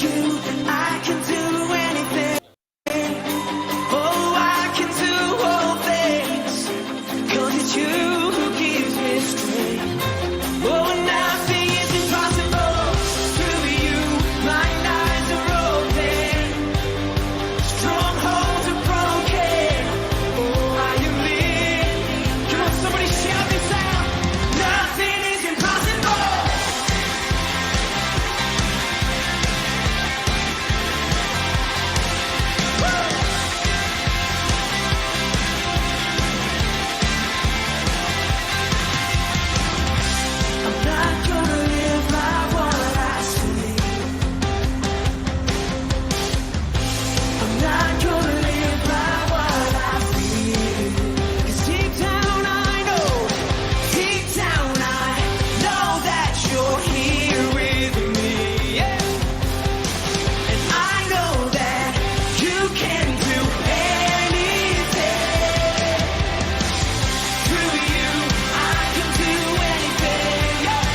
you, I can do anything. Oh, I can do all things, 'cause it's you who gives me strength. Oh, nothing is impossible through you. Blind eyes are open, strongholds are broken. Oh, I am living. Come on, somebody shout this out. Nothing is impossible. I'm not gonna live by what I see. I'm not gonna live by what I feel. 'Cause deep down I know that you're here with me. Yeah. And I know that you can do anything. Through you, I can do anything. Yeah.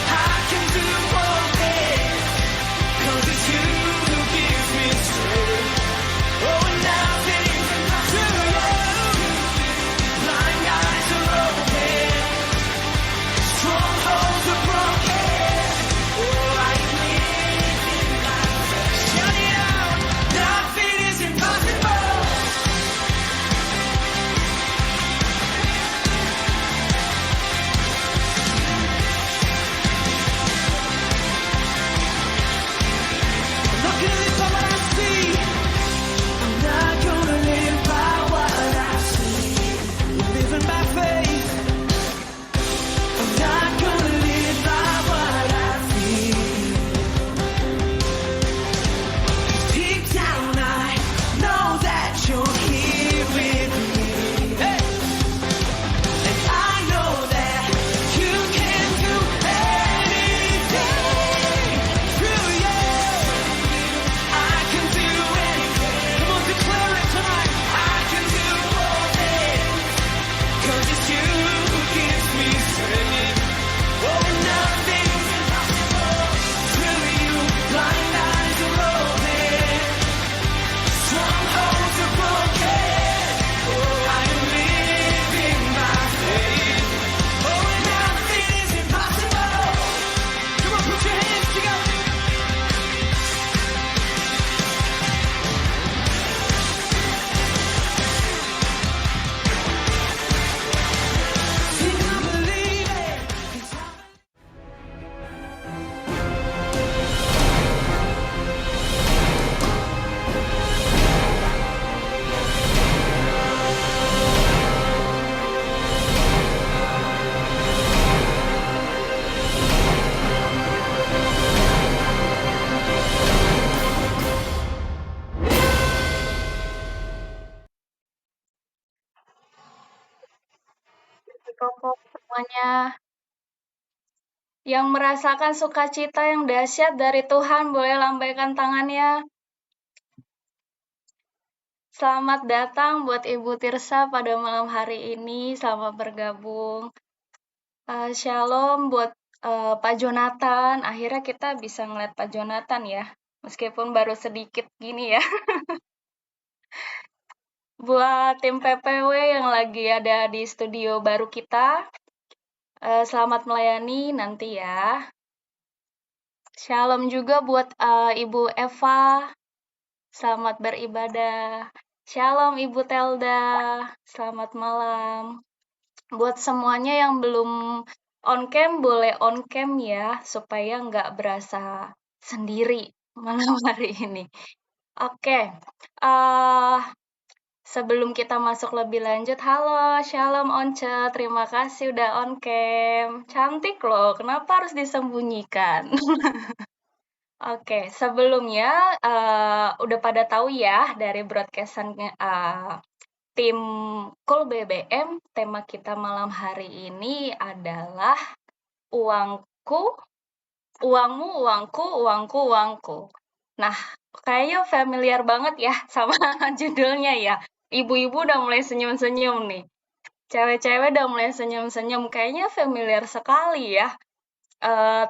I can do all things, 'cause it's you who gives me strength. Oh, and nothing's impossible. Blind eyes are open, strongholds are broken. Oh, I am living by faith. Shout it out. Nothing is impossible. I'm not gonna live by what I see. I'm not gonna live by what I see. I'm living by faith. I'm not gonna live by what I feel. Deep down I know that you're here with me. Hey! And I know that you can do anything. Through you, I can do anything. Come on, declare it tonight. I can do all things, 'cause it's you who gives me strength. Oh, nothing's impossible. Through you, blind eyes are open, strongholds are broken. Oh, I am living by faith. Oh, nothing is impossible. Come on, put your hands together. Sing, I believe it. 'Cause I Pokok semuanya yang merasakan sukacita yang dahsyat dari Tuhan boleh lambaikan tangannya. Selamat datang buat Ibu Tirsa pada malam hari ini. Selamat bergabung. Shalom buat Pak Jonathan. Akhirnya kita bisa ngeliat Pak Jonathan ya. Meskipun baru sedikit gini ya. Buat tim PPW yang lagi ada di studio baru kita, selamat melayani nanti ya. Shalom juga buat Ibu Eva, selamat beribadah. Shalom Ibu Telda, selamat malam. Buat semuanya yang belum on cam, boleh on cam ya, supaya nggak berasa sendiri malam hari ini. Oke, sebelum kita masuk lebih lanjut, halo, shalom Once, terima kasih udah on cam. Cantik loh, kenapa harus disembunyikan? Oke, sebelumnya udah pada tahu ya dari broadcastan tim Cool BBM, tema kita malam hari ini adalah uangku, uangmu, uangku, uangku, uangku. Nah, kayaknya familiar banget ya sama judulnya ya. Ibu-ibu udah mulai senyum-senyum nih. Cewek-cewek udah mulai senyum-senyum. Kayaknya familiar sekali ya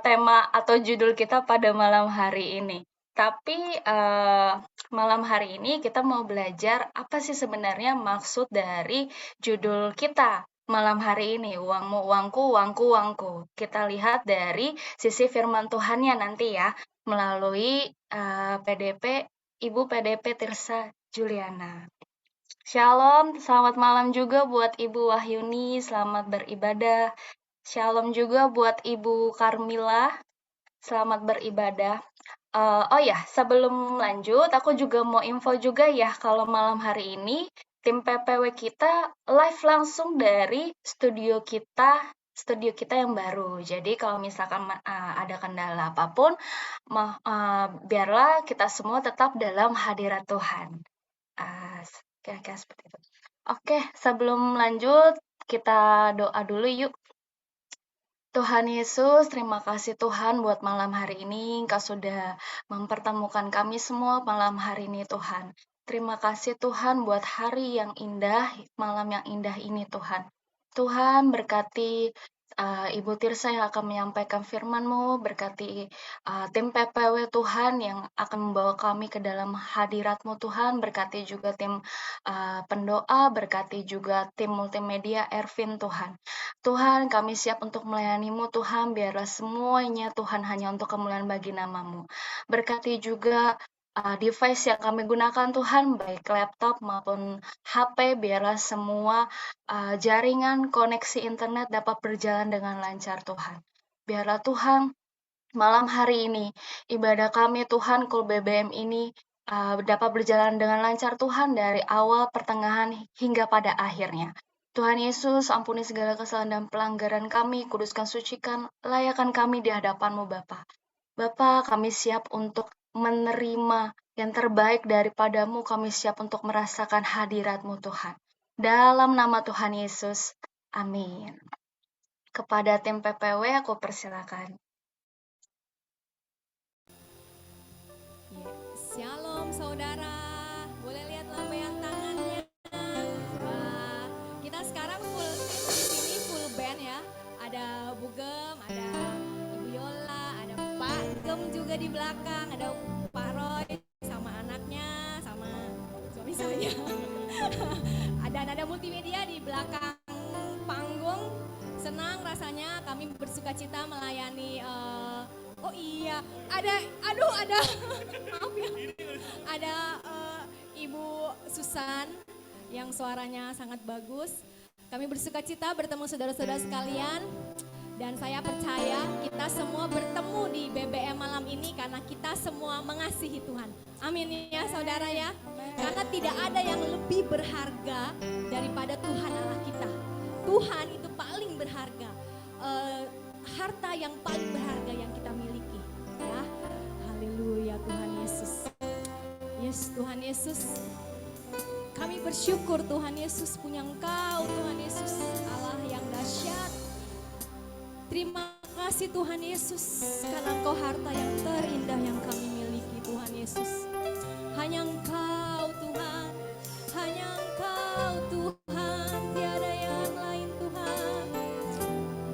tema atau judul kita pada malam hari ini. Tapi, malam hari ini kita mau belajar apa sih sebenarnya maksud dari judul kita malam hari ini, "Uangmu uangku, uangku uangku." Kita lihat dari sisi firman Tuhannya nanti ya, melalui, PDP Ibu PDP Tirsa Juliana. Shalom, selamat malam juga buat Ibu Wahyuni, selamat beribadah. Shalom juga buat Ibu Karmila, selamat beribadah. Oh ya, sebelum lanjut, aku juga mau info juga ya, kalau malam hari ini tim PPW kita live langsung dari studio kita yang baru. Jadi kalau misalkan ada kendala apapun, biarlah kita semua tetap dalam hadirat Tuhan. Kira-kira seperti itu. Oke, sebelum lanjut, kita doa dulu yuk. Tuhan Yesus, terima kasih Tuhan buat malam hari ini. Engkau sudah mempertemukan kami semua malam hari ini Tuhan. Terima kasih Tuhan buat hari yang indah, malam yang indah ini Tuhan. Tuhan berkati Ibu Tirsa yang akan menyampaikan firman-Mu, berkati tim PPW Tuhan yang akan membawa kami ke dalam hadirat-Mu Tuhan, berkati juga tim pendoa, berkati juga tim multimedia Ervin Tuhan. Tuhan, kami siap untuk melayani-Mu Tuhan, biarlah semuanya Tuhan hanya untuk kemuliaan bagi nama-Mu. Berkati juga device yang kami gunakan Tuhan, baik laptop maupun HP, biarlah semua jaringan koneksi internet dapat berjalan dengan lancar Tuhan. Biarlah Tuhan, malam hari ini, ibadah kami Tuhan, Kul BBM ini dapat berjalan dengan lancar Tuhan dari awal, pertengahan, hingga pada akhirnya. Tuhan Yesus, ampuni segala kesalahan dan pelanggaran kami, kuduskan, sucikan, layakkan kami di hadapan-Mu Bapa. Bapa, kami siap untuk menerima yang terbaik daripadamu, kami siap untuk merasakan hadirat-Mu Tuhan. Dalam nama Tuhan Yesus, amin. Kepada tim PPW aku persilakan. Shalom saudara, boleh lihat lambaian tangannya. Wah, kita sekarang full di sini full band ya. Ada Bugem, ada Ibu Yola, ada Pak Gem juga di belakang, ada Pak Roy sama anaknya, sama suami saya. Ada multimedia di belakang panggung. Senang rasanya kami bersukacita melayani. Oh iya, ada maaf ya, ada Ibu Susan yang suaranya sangat bagus. Kami bersukacita bertemu saudara-saudara sekalian, dan saya percaya kita semua bertemu di BBM malam ini karena kita semua mengasihi Tuhan. Amin ya saudara ya, karena tidak ada yang lebih berharga daripada Tuhan Allah kita. Tuhan itu paling berharga. Harta yang paling berharga yang kita miliki ya. Haleluya Tuhan Yesus. Yes Tuhan Yesus, kami bersyukur Tuhan Yesus punya Engkau Tuhan Yesus, Allah yang dahsyat. Terima kasih Tuhan Yesus karena Engkau harta yang terindah yang kami miliki Tuhan Yesus. Hanya Engkau Tuhan, hanya Engkau Tuhan, tiada yang lain Tuhan.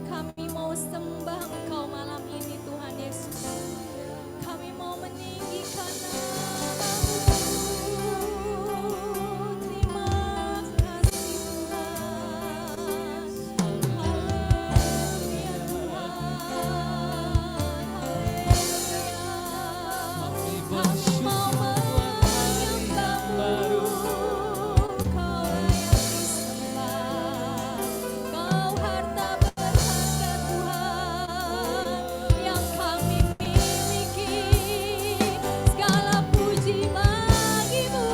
Kami mau sembah Engkau malam ini Tuhan Yesus. Kami mau meninggikan nama-Mu. Terima kasih Tuhan. Haleluya Tuhan. Haleluya. Kami mau menyembah-Mu. Kau layak disembah. Kau harta berharga Tuhan yang kami miliki. Segala puji bagi-Mu.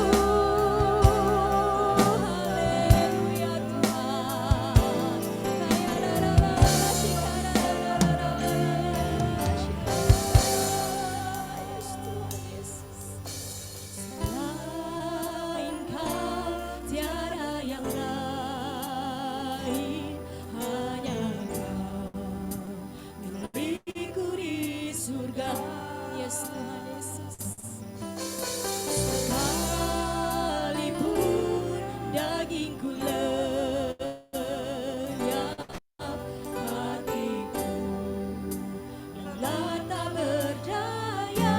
Haleluya Tuhan. Yes Tuhan Yesus. Selain Kau tiada yang lain, hanya Kau milikku di surga. Yes Tuhan Yesus. Sekalipun dagingku lenyap, hatiku lelah tak berdaya.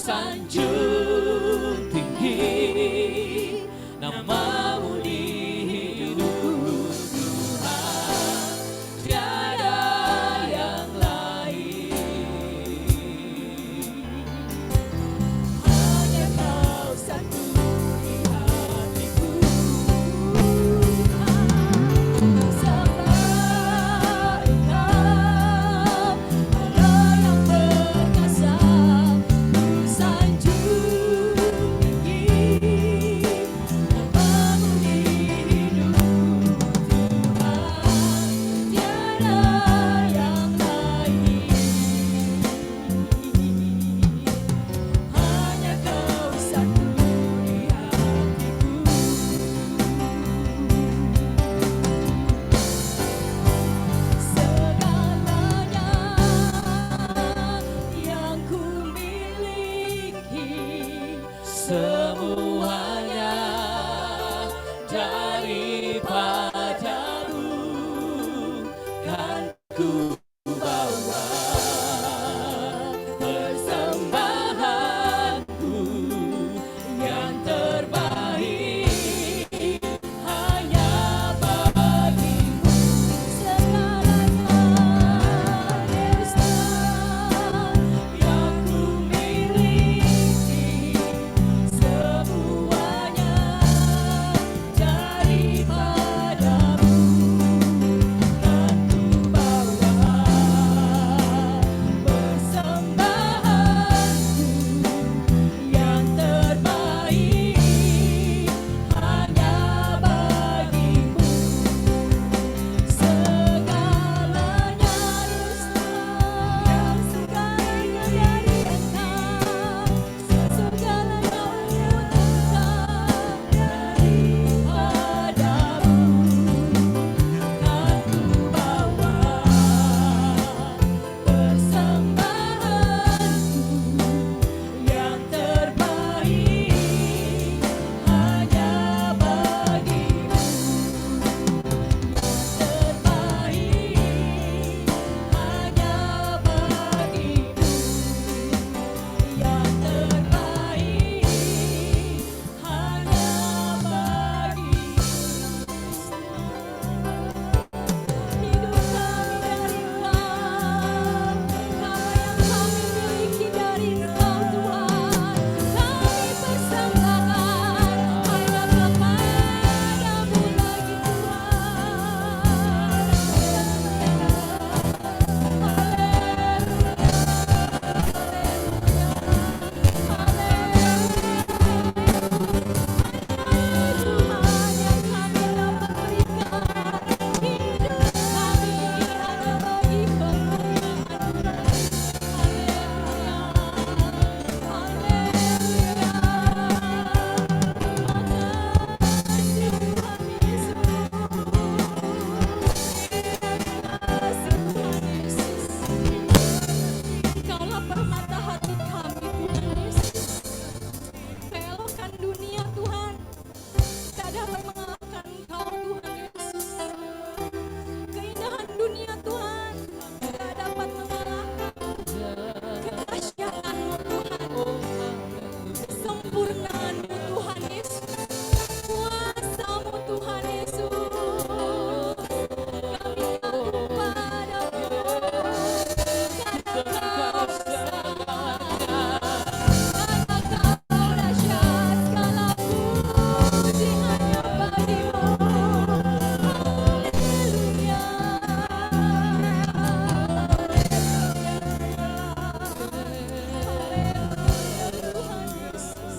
sanjung tinggi namamu di hidupku Tuhan, tiada yang lain. Hanya Kau satu di hatiku Tuhan, sembah Engkau Allah yang perkasa, ku sanjung tinggi namamu di hidupku Tuhan, tiada yang lain. Hanya Kau satu di hatiku. Segalanya yang ku miliki, semuanya daripadamu kan ku bawa persembahanku yang terbaik hanya bagimu. Segalanya Yesus yang ku miliki, semuanya daripadamu kan ku bawa persembahanku yang terbaik hanya bagimu. Segalanya Yesus, segalanya dari Engkau, segalanya untuk daripadamu kan ku bawa persembahanku yang terbaik hanya bagimu. Terbaik hanya bagimu, yang terbaik hanya bagimu. Hidup kami dari Engkau, apa yang kami miliki dari Engkau Tuhan, kami persembahkan hanya kepadamu lagi Tuhan yang kami dapat berikan. Hidup kami hanya bagi kemuliaan-Mu. Haleluya, haleluya. Terima kasih Tuhan Yesus. Engkaulah permata hati kami Tuhan Yesus. Keelokan dunia Tuhan tak dapat mengalahkan Engkau Tuhan Yesus. Keindahan dunia Tuhan tak dapat mengalahkan kedahsyatan-Mu Tuhan, kesempurnaan-Mu Tuhan Yesus, kuasa-Mu Tuhan Yesus. Kami tahu padamu karena Kau besar, karena Kau dahsyat, segala puji hanya bagimu. Haleluya, Tuhan Yesus.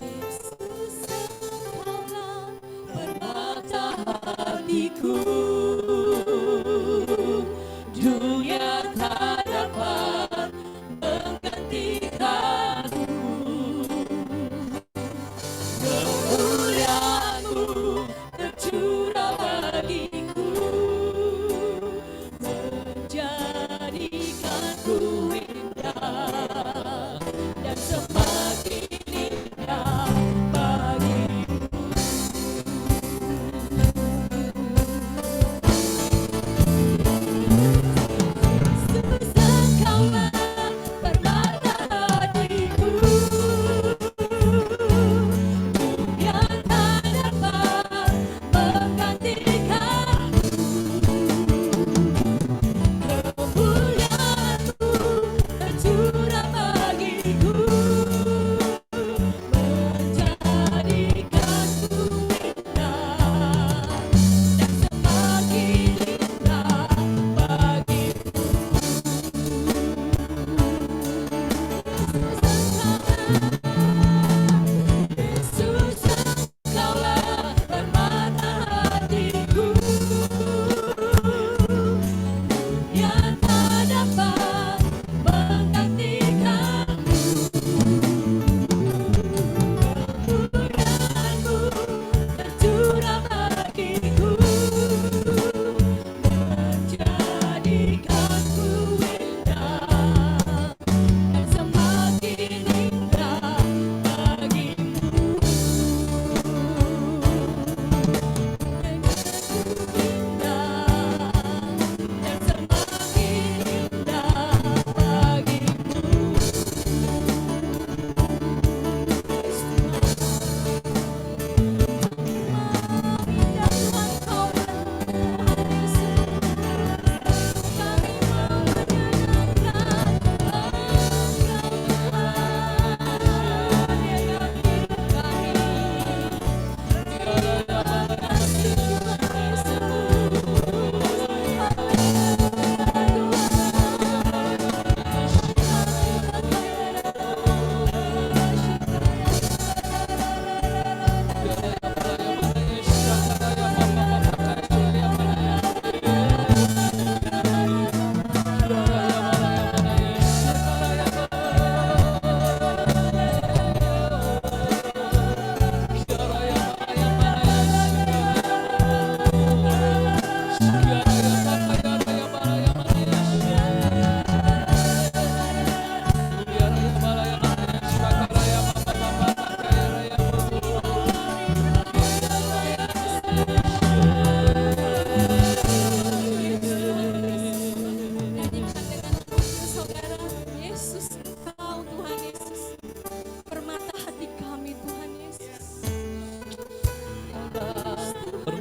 Yesus Engkaulah permata hatiku, dunia tak dapat menggantikanmu. Kemuliaan-Mu tercurah bagiku, menjadikanku indah dan semakin indah bagimu.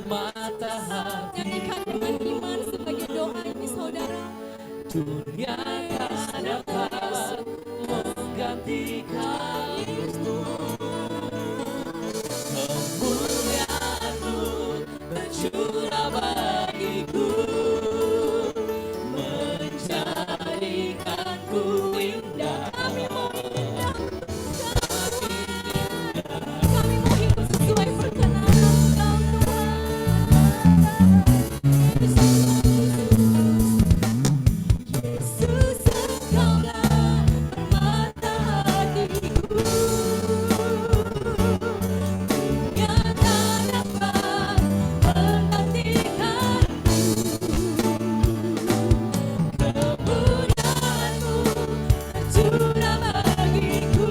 permata hati. Nyanyikan dengan iman sebagai doa ini saudara. Dunia tak dapat menggantikanmu. Kemuliaan-Mu tercurah bagiku, menjadikanku indah. Kami mau hidup sesuai perkenan Engkau Yesus, Engkaulah permata hatiku. Dunia tak dapat menggantikanmu. Kemuliaan-Mu tercurah bagiku,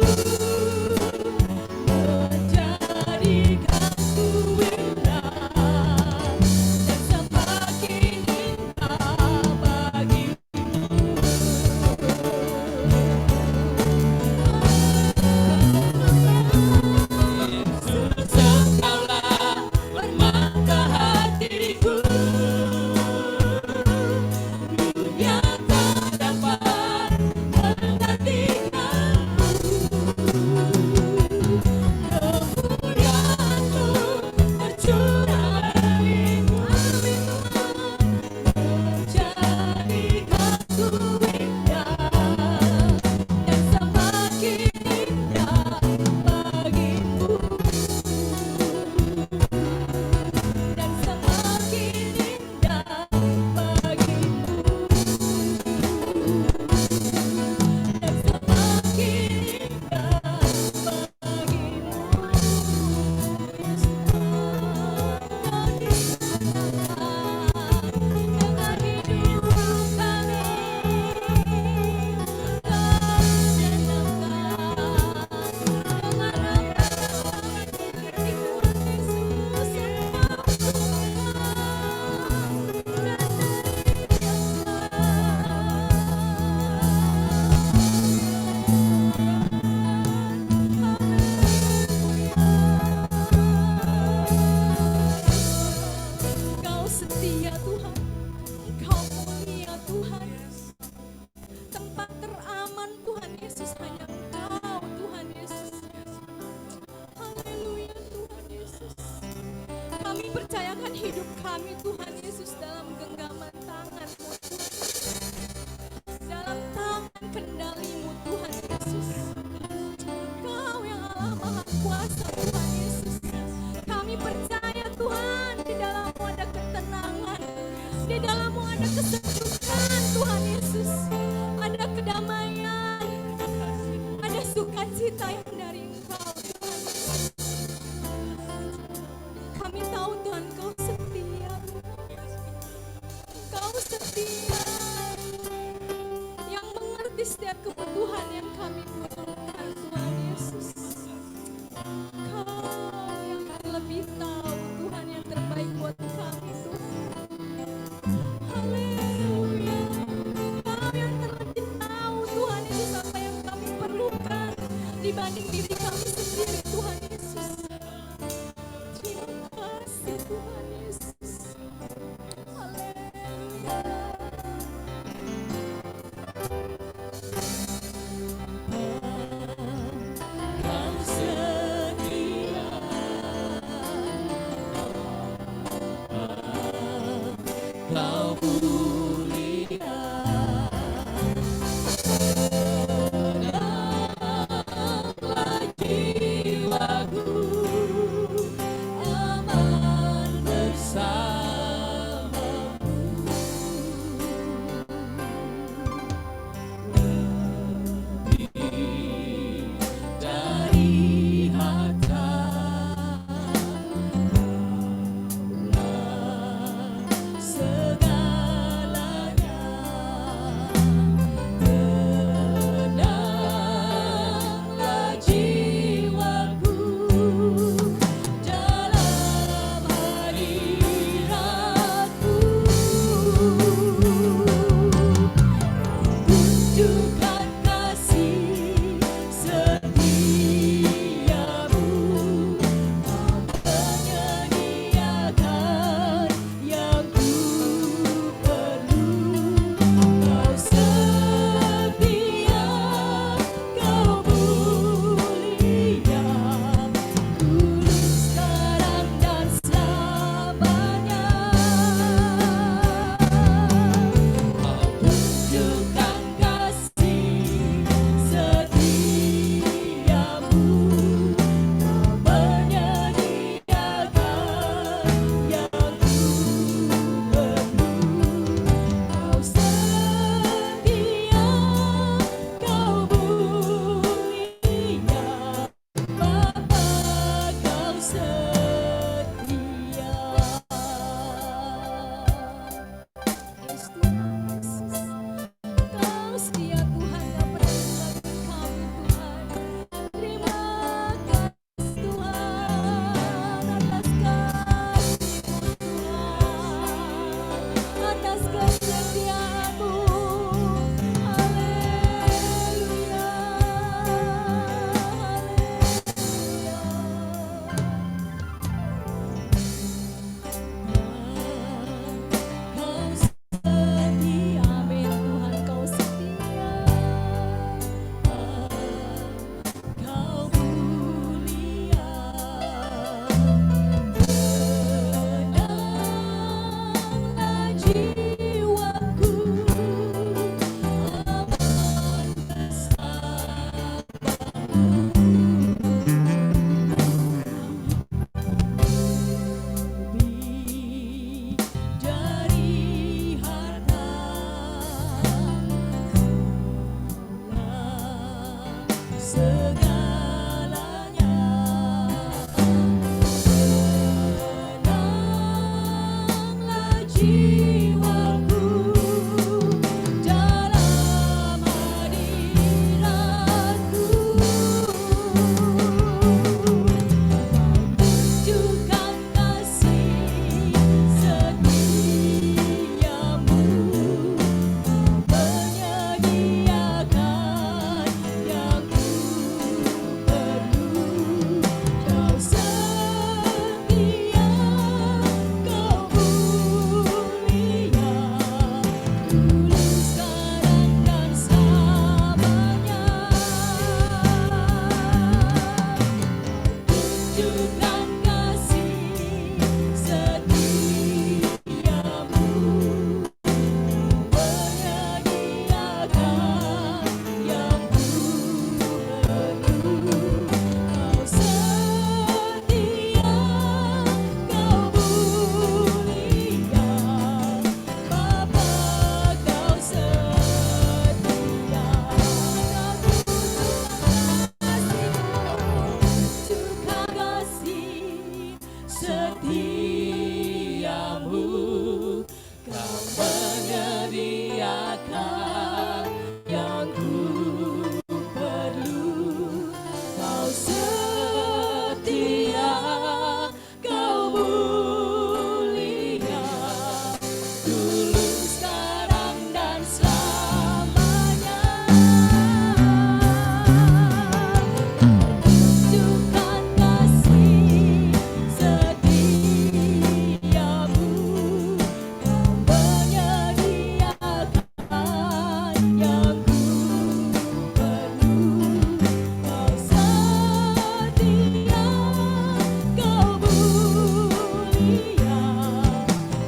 menjadikanku indah dan semakin indah bagimu. Yesus, Engkaulah permata hatiku. Dunia tak dapat menggantikanmu. Kemuliaan-Mu tercurah bagiku, menjadikanku indah dan semakin indah bagimu. Dan semakin indah bagimu. Dan semakin indah bagimu. Dengan hidup kami, Engkau setia Tuhan, Engkau mulia Tuhan. Tempat teraman Tuhan Yesus hanya Engkau Tuhan Yesus. Haleluya Tuhan Yesus. Kami percayakan hidup kami Tuhan Yesus dalam genggaman tangan-Mu Tuhan. Dalam tangan kendali-Mu Tuhan Yesus. Engkau yang Allah Maha Kuasa Tuhan Yesus. Kami percaya Tuhan di dalam-Mu ada ketenangan. Di dalam-Mu ada kesejukan Tuhan Yesus. Ada kedamaian. Ada sukacita yang dari Engkau Tuhan Yesus. Kami tahu Tuhan Engkau setia. Engkau setia. Yang mengerti setiap kebutuhan yang kami butuhkan Tuhan Yesus. Kau yang lebih tahu Tuhan yang terbaik buat kami Tuhan. Haleluya. Kau yang terlebih tahu Tuhan Yesus apa yang kami perlukan dibanding diri kami sendiri Tuhan Yesus. Terima kasih Tuhan Yesus. Haleluya. Kau setia, Kau mulia. Tenanglah jiwaku, aman bersamamu. Lebih dari harta, Kaulah segala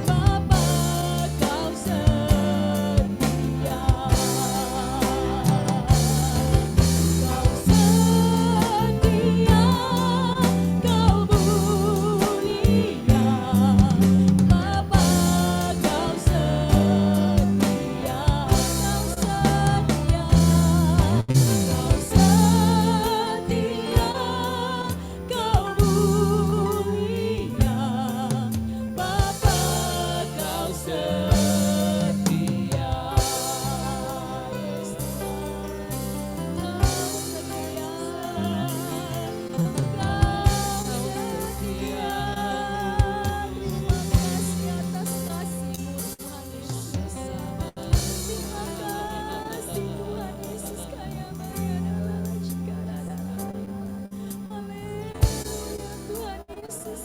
Bapa kau setia. Kau setia, kau mulia. Bapa kau setia. Kau setia, kau setia, kau mulia. Bapa kau setia.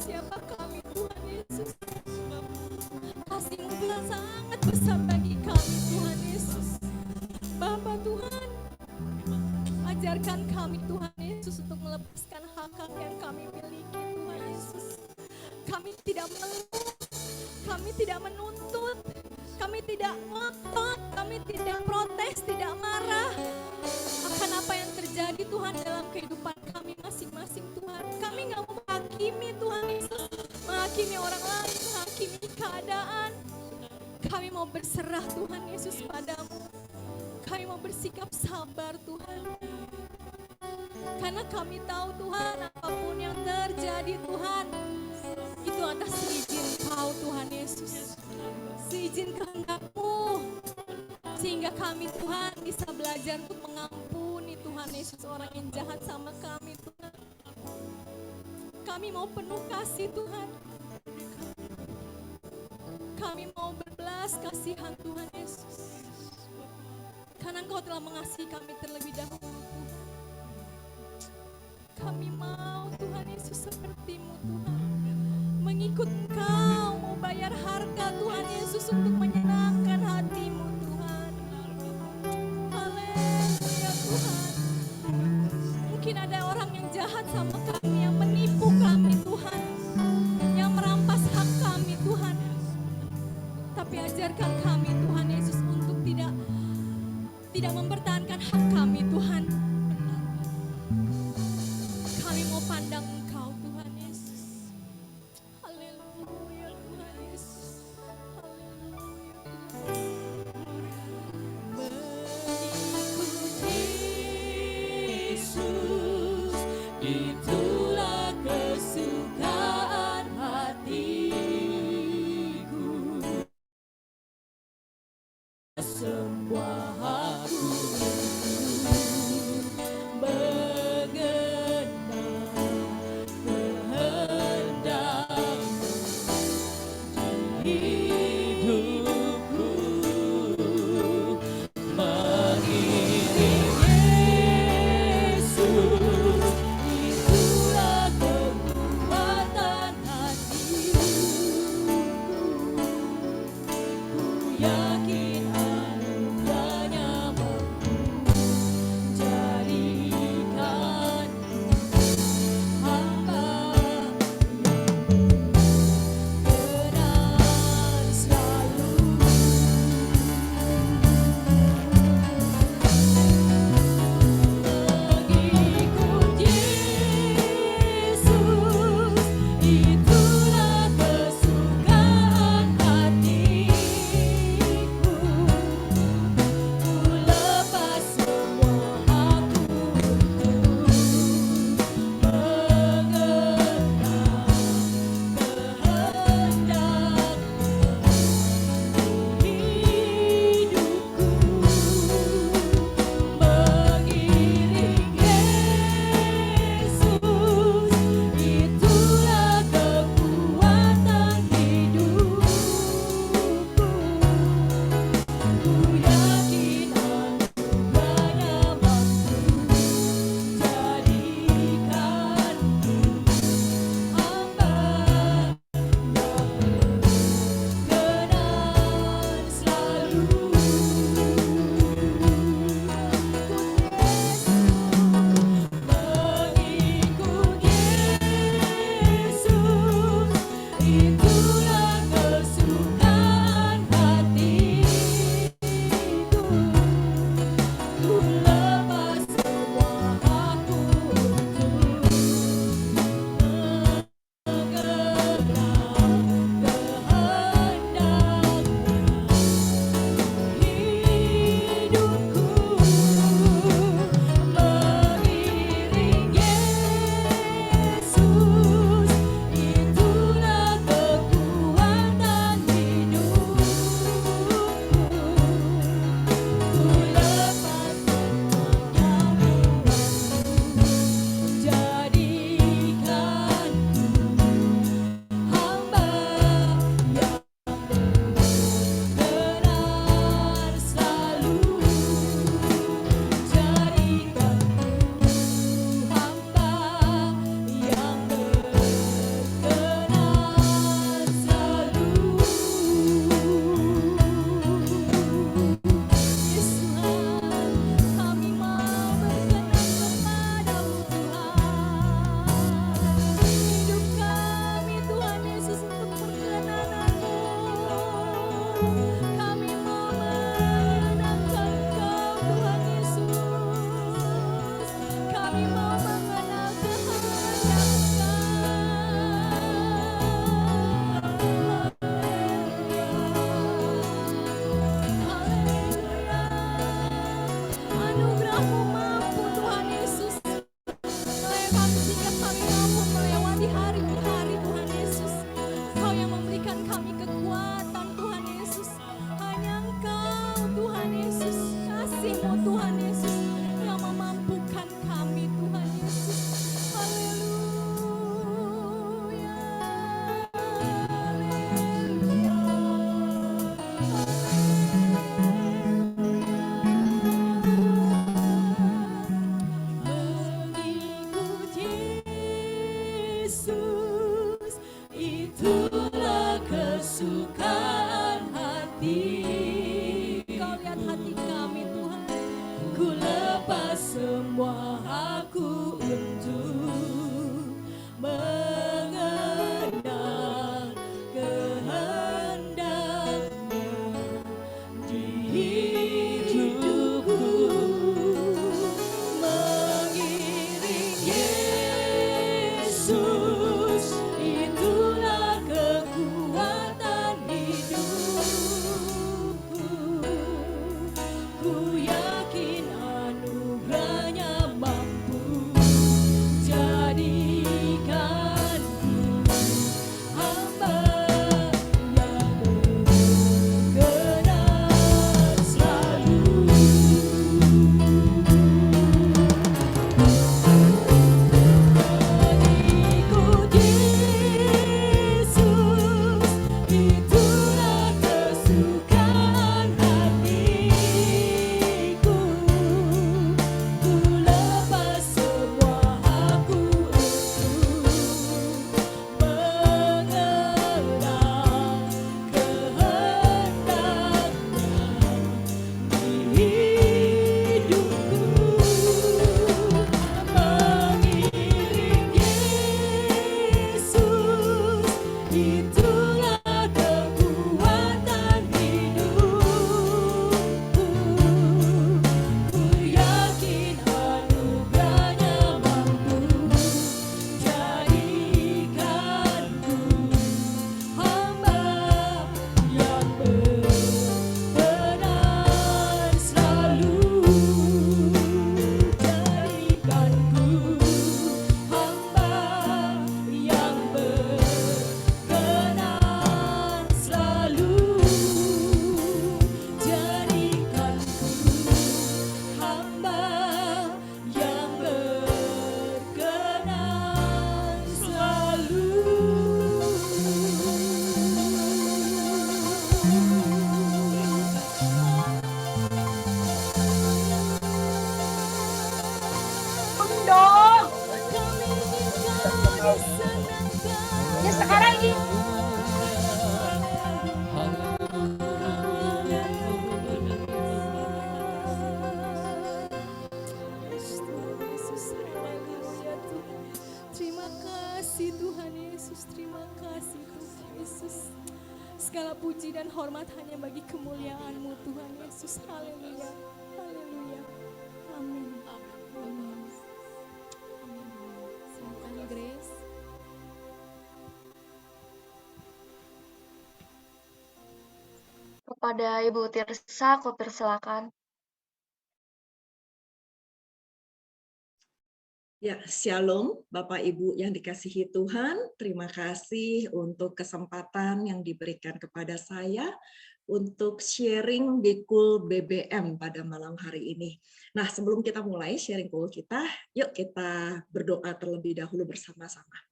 Siapa kami Tuhan Yesus? Kasih-Mu sangat besar bagi kami Tuhan Yesus. Bapa Tuhan, ajarkan kami Tuhan Yesus untuk melepaskan hak-hak yang kami miliki Tuhan Yesus. Kami tidak mengeluh, kami tidak menuntut, kami tidak ngotot, kami tidak protes, tidak marah akan apa yang terjadi Tuhan dalam kehidupan kami masing-masing Tuhan. Kami gak mau menghakimi Tuhan Yesus, menghakimi orang lain, menghakimi keadaan. Kami mau berserah Tuhan Yesus padamu. Kami mau bersikap sabar Tuhan. Karena kami tahu Tuhan, apapun yang terjadi Tuhan, itu atas izin Kau Tuhan Yesus. Seizin kehendak-Mu, sehingga kami Tuhan bisa belajar untuk mengampuni Tuhan Yesus orang yang jahat sama kami Tuhan. Kami mau penuh kasih Tuhan. Kami mau berbelas kasihan Tuhan Yesus. Karena Engkau telah mengasihi kami terlebih dahulu Tuhan. Kami mau Tuhan Yesus seperti-Mu Tuhan. Mengikut Engkau, mau bayar harga Tuhan Yesus untuk menyenangkan hati-Mu Tuhan. Haleluya Tuhan. Mungkin ada orang yang jahat sama kami, yang menipu kami Tuhan, yang merampas hak kami Tuhan. Tapi ajarkan kami Tuhan Yesus untuk tidak mempertahankan hak kami Tuhan. Kami mau pandang Engkau Tuhan Yesus. Haleluya Tuhan Yesus. Haleluya. Mengikut Yesus, itulah kesukaan hatiku. Semua aku mengenal kehendak-Mu di hidupku. Mengiring Yesus, itulah kekuatan hatiku. Ku yakin anugerahnya mampu jadikan hamba yang benar itulah kekuatan hidupku. Ku yakin anugerahnya mampu jadikanku hamba yang benar selalu. Jadikanku hamba yang berkenan selalu. Jadikanku hamba yang berkenan Dong. Kami ingin kau disenangkan. Ya sekarang ini. Yesus, haleluya Tuhan. Terima kasih Tuhan Yesus, terima kasih Tuhan Yesus. Segala puji dan hormat hanya bagi kemuliaan-Mu Tuhan Yesus. Haleluya, haleluya. Amin. Amin. Silakan Grace. Kepada Ibu Tirsa, aku persilakan. Ya, Shalom Bapak Ibu yang dikasihi Tuhan. Terima kasih untuk kesempatan yang diberikan kepada saya untuk sharing di Cool BBM pada malam hari ini. Nah, sebelum kita mulai sharing Cool kita, yuk kita berdoa terlebih dahulu bersama-sama.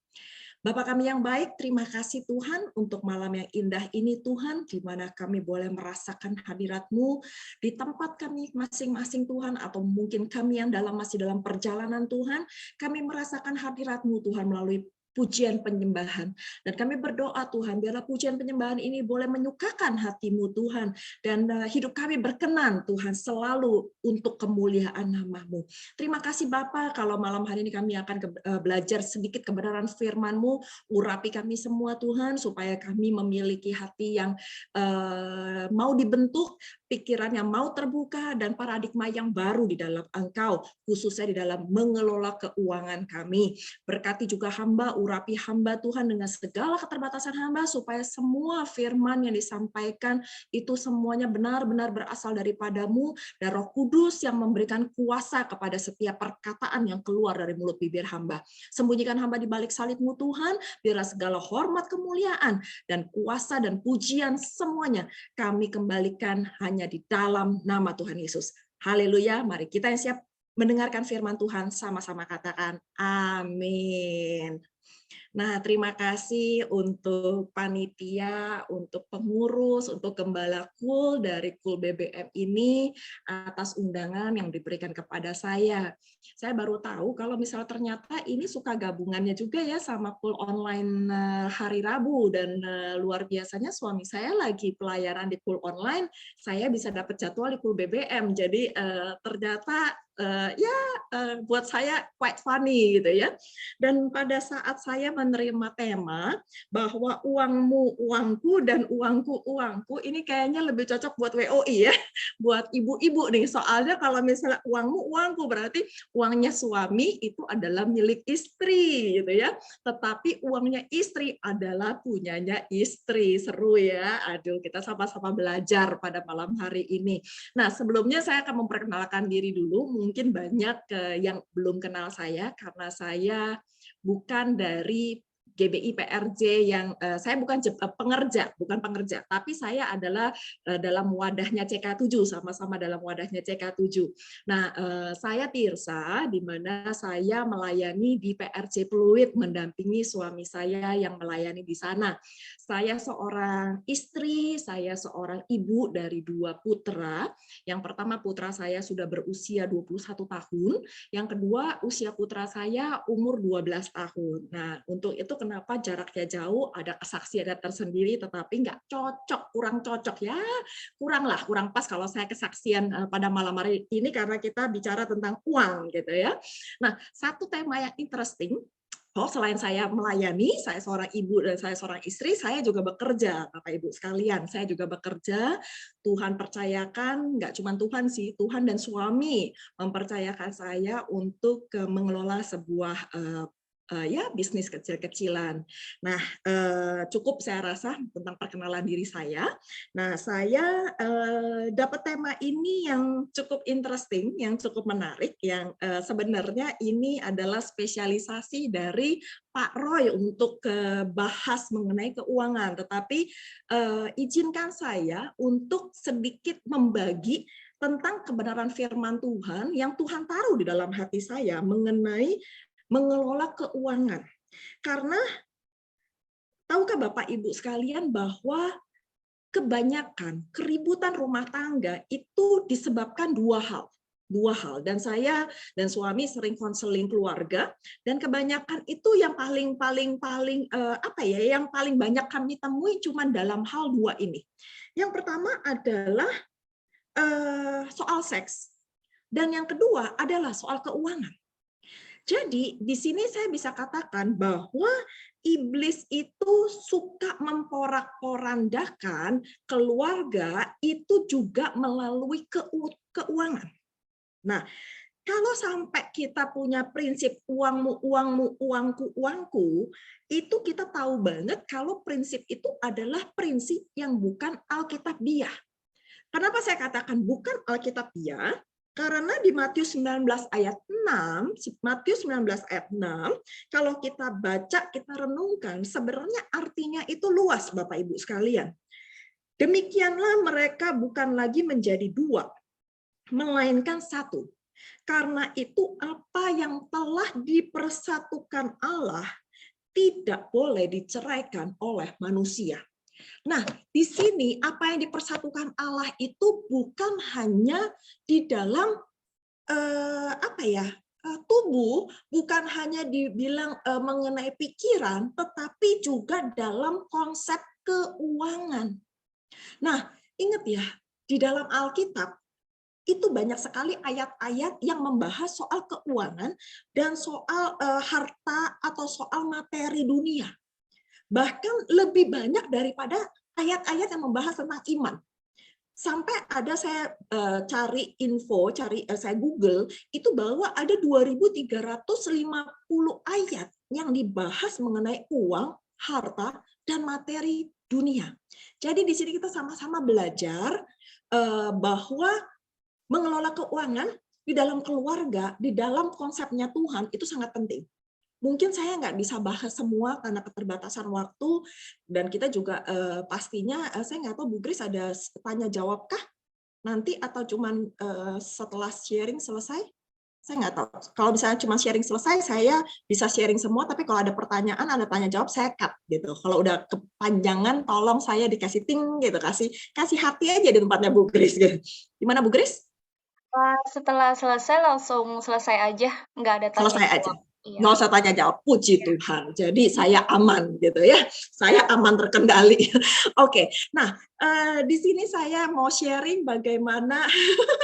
Bapa kami yang baik, terima kasih Tuhan untuk malam yang indah ini Tuhan, di mana kami boleh merasakan hadirat-Mu di tempat kami masing-masing Tuhan, atau mungkin kami yang masih dalam perjalanan Tuhan, kami merasakan hadirat-Mu Tuhan melalui pujian penyembahan. Dan kami berdoa Tuhan, biarlah pujian penyembahan ini boleh menyukakan hati-Mu Tuhan, dan hidup kami berkenan Tuhan selalu untuk kemuliaan nama-Mu. Terima kasih Bapa, kalau malam hari ini kami akan belajar sedikit kebenaran firman-Mu, urapi kami semua Tuhan, supaya kami memiliki hati yang mau dibentuk, pikiran yang mau terbuka, dan paradigma yang baru di dalam Engkau, khususnya di dalam mengelola keuangan kami. Berkati juga hamba, urapi hamba Tuhan dengan segala keterbatasan hamba, supaya semua firman yang disampaikan itu semuanya benar-benar berasal daripada-Mu, dan Roh Kudus yang memberikan kuasa kepada setiap perkataan yang keluar dari mulut bibir hamba. Sembunyikan hamba di balik salib-Mu Tuhan, biarlah segala hormat, kemuliaan, dan kuasa dan pujian semuanya kami kembalikan hanya di dalam nama Tuhan Yesus. Haleluya, mari kita yang siap mendengarkan firman Tuhan sama-sama katakan amin. Nah, terima kasih untuk panitia, untuk pengurus, untuk Gembala Cool dari Cool BBM ini atas undangan yang diberikan kepada saya. Saya baru tahu kalau misal ternyata ini suka gabungannya juga ya sama Cool Online hari Rabu, dan luar biasanya suami saya lagi pelayaran di Cool Online, saya bisa dapat jadwal di Cool BBM. Jadi ternyata buat saya quite funny gitu ya. Dan pada saat saya menerima tema bahwa uangmu uangku dan uangku uangku, ini kayaknya lebih cocok buat WOI ya, buat ibu-ibu nih. Soalnya kalau misalnya uangmu uangku, berarti uangnya suami itu adalah milik istri gitu ya. Tetapi uangnya istri adalah punyanya istri. Seru ya. Aduh, kita sama-sama belajar pada malam hari ini. Nah, sebelumnya saya akan memperkenalkan diri dulu. Mungkin banyak yang belum kenal saya karena saya bukan dari GBI PRJ yang saya bukan bukan pengerja, tapi saya adalah dalam wadahnya CK7, sama-sama dalam wadahnya CK7. Nah, saya Tirsa, di mana saya melayani di PRJ Pluit, mendampingi suami saya yang melayani di sana. Saya seorang istri, saya seorang ibu dari 2 putra. Yang pertama putra saya sudah berusia 21 tahun, yang kedua usia putra saya umur 12 tahun. Nah, untuk itu kenapa jaraknya jauh, ada kesaksian tersendiri, tetapi nggak cocok, kurang cocok ya, kurang pas kalau saya kesaksian pada malam hari ini karena kita bicara tentang uang gitu ya. Nah, satu tema yang interesting selain saya melayani, saya seorang ibu dan saya seorang istri, saya juga bekerja, Bapak Ibu sekalian. Saya juga bekerja. Tuhan percayakan, nggak cuma Tuhan sih, Tuhan dan suami mempercayakan saya untuk mengelola sebuah ya bisnis kecil-kecilan. Nah, cukup saya rasa tentang perkenalan diri saya. Nah, saya dapat tema ini yang cukup interesting, yang cukup menarik, yang sebenarnya ini adalah spesialisasi dari Pak Roy untuk bahas mengenai keuangan. Tetapi izinkan saya untuk sedikit membagi tentang kebenaran firman Tuhan yang Tuhan taruh di dalam hati saya mengenai mengelola keuangan. Karena tahukah Bapak Ibu sekalian bahwa kebanyakan keributan rumah tangga itu disebabkan dua hal. Dan saya dan suami sering konseling keluarga, dan kebanyakan itu yang paling yang paling banyak kami temui cuma dalam hal dua ini. Yang pertama adalah soal seks, dan yang kedua adalah soal keuangan. Jadi di sini saya bisa katakan bahwa iblis itu suka memporak-porandakan keluarga itu juga melalui keuangan. Nah, kalau sampai kita punya prinsip uangmu, uangmu, uangku, uangku, itu kita tahu banget kalau prinsip itu adalah prinsip yang bukan Alkitabiah. Kenapa saya katakan bukan Alkitabiah? Karena di Matius 19 ayat 6, kalau kita baca, kita renungkan, sebenarnya artinya itu luas, Bapak Ibu sekalian. Demikianlah mereka bukan lagi menjadi dua, melainkan satu. Karena itu apa yang telah dipersatukan Allah tidak boleh diceraikan oleh manusia. Nah, di sini apa yang dipersatukan Allah itu bukan hanya di dalam tubuh, bukan hanya dibilang mengenai pikiran, tetapi juga dalam konsep keuangan. Nah, ingat ya, di dalam Alkitab itu banyak sekali ayat-ayat yang membahas soal keuangan dan soal harta atau soal materi dunia. Bahkan lebih banyak daripada ayat-ayat yang membahas tentang iman. Sampai ada saya cari info, saya Google, itu bahwa ada 2.350 ayat yang dibahas mengenai uang, harta, dan materi dunia. Jadi di sini kita sama-sama belajar bahwa mengelola keuangan di dalam keluarga, di dalam konsepnya Tuhan, itu sangat penting. Mungkin saya nggak bisa bahas semua karena keterbatasan waktu, dan kita juga pastinya, saya nggak tahu Bu Grace ada tanya jawab kah nanti atau cuman setelah sharing selesai? Saya nggak tahu. Kalau misalnya cuma sharing selesai, saya bisa sharing semua, tapi kalau ada pertanyaan, ada tanya jawab, saya cut gitu. Kalau udah kepanjangan, tolong saya dikasih ting gitu, kasih hati aja di tempatnya Bu Grace gitu. Gimana Bu Grace? Setelah selesai langsung selesai aja, nggak ada tanya Selesai aja. jawab. Iya. Nggak usah tanya jawab, puji Tuhan. Jadi saya aman gitu ya, saya aman terkendali. Oke, nah di sini saya mau sharing bagaimana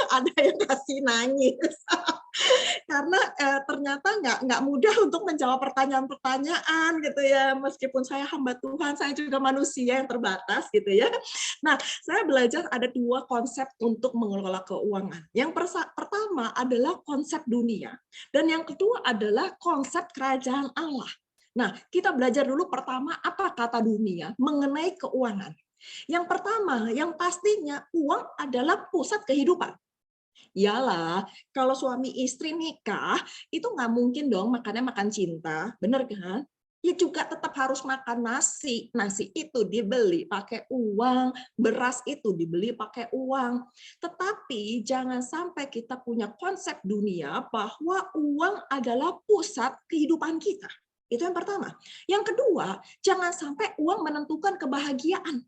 ada yang kasih nangis. Karena ternyata nggak mudah untuk menjawab pertanyaan-pertanyaan gitu ya, meskipun saya hamba Tuhan, saya juga manusia yang terbatas gitu ya. Nah, saya belajar ada dua konsep untuk mengelola keuangan. Yang pertama adalah konsep dunia, dan yang kedua adalah konsep kerajaan Allah. Nah, kita belajar dulu pertama apa kata dunia mengenai keuangan. Yang pertama, yang pastinya uang adalah pusat kehidupan. Iyalah, kalau suami istri nikah, itu nggak mungkin dong makannya makan cinta, bener kan? Ya juga tetap harus makan nasi. Nasi itu dibeli pakai uang, beras itu dibeli pakai uang. Tetapi jangan sampai kita punya konsep dunia bahwa uang adalah pusat kehidupan kita. Itu yang pertama. Yang kedua, jangan sampai uang menentukan kebahagiaan.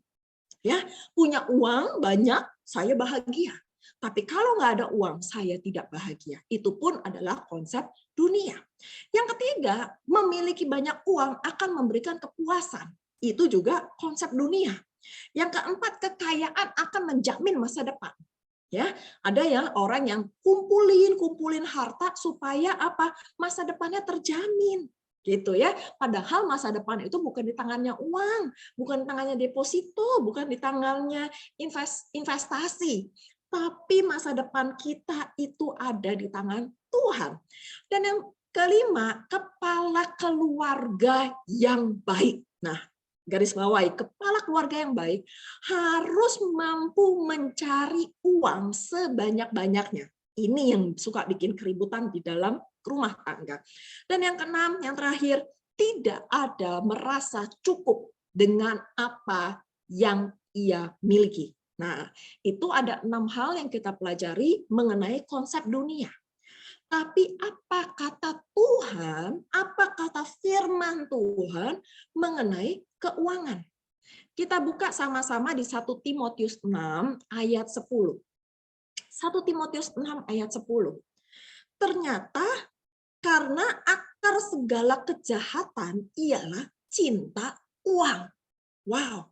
Ya, punya uang banyak, saya bahagia. Tapi kalau nggak ada uang, saya tidak bahagia. Itu pun adalah konsep dunia. Yang ketiga, memiliki banyak uang akan memberikan kepuasan. Itu juga konsep dunia. Yang keempat, kekayaan akan menjamin masa depan. Ya, ada ya orang yang kumpulin harta supaya apa? Masa depannya terjamin. gitu ya. Padahal masa depan itu bukan di tangannya uang, bukan di tangannya deposito, bukan di tangannya investasi, tapi masa depan kita itu ada di tangan Tuhan. Dan yang kelima, kepala keluarga yang baik. Nah, garis bawahi, kepala keluarga yang baik harus mampu mencari uang sebanyak-banyaknya. Ini yang suka bikin keributan di dalam rumah tangga. Dan yang keenam, yang terakhir, tidak ada merasa cukup dengan apa yang ia miliki. Nah, itu ada 6 hal yang kita pelajari mengenai konsep dunia. Tapi apa kata Tuhan, apa kata firman Tuhan mengenai keuangan? Kita buka sama-sama di 1 Timotius 6 ayat 10. 1 Timotius 6 ayat 10. Ternyata karena akar segala kejahatan ialah cinta uang. Wow.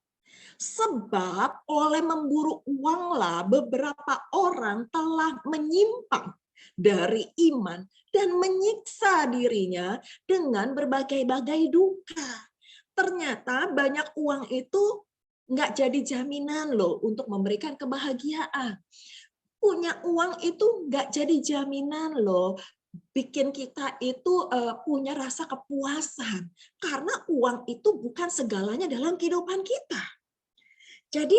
Sebab oleh memburu uanglah beberapa orang telah menyimpang dari iman dan menyiksa dirinya dengan berbagai-bagai duka. Ternyata banyak uang itu nggak jadi jaminan loh untuk memberikan kebahagiaan. Punya uang itu nggak jadi jaminan loh bikin kita itu punya rasa kepuasan. Karena uang itu bukan segalanya dalam kehidupan kita. Jadi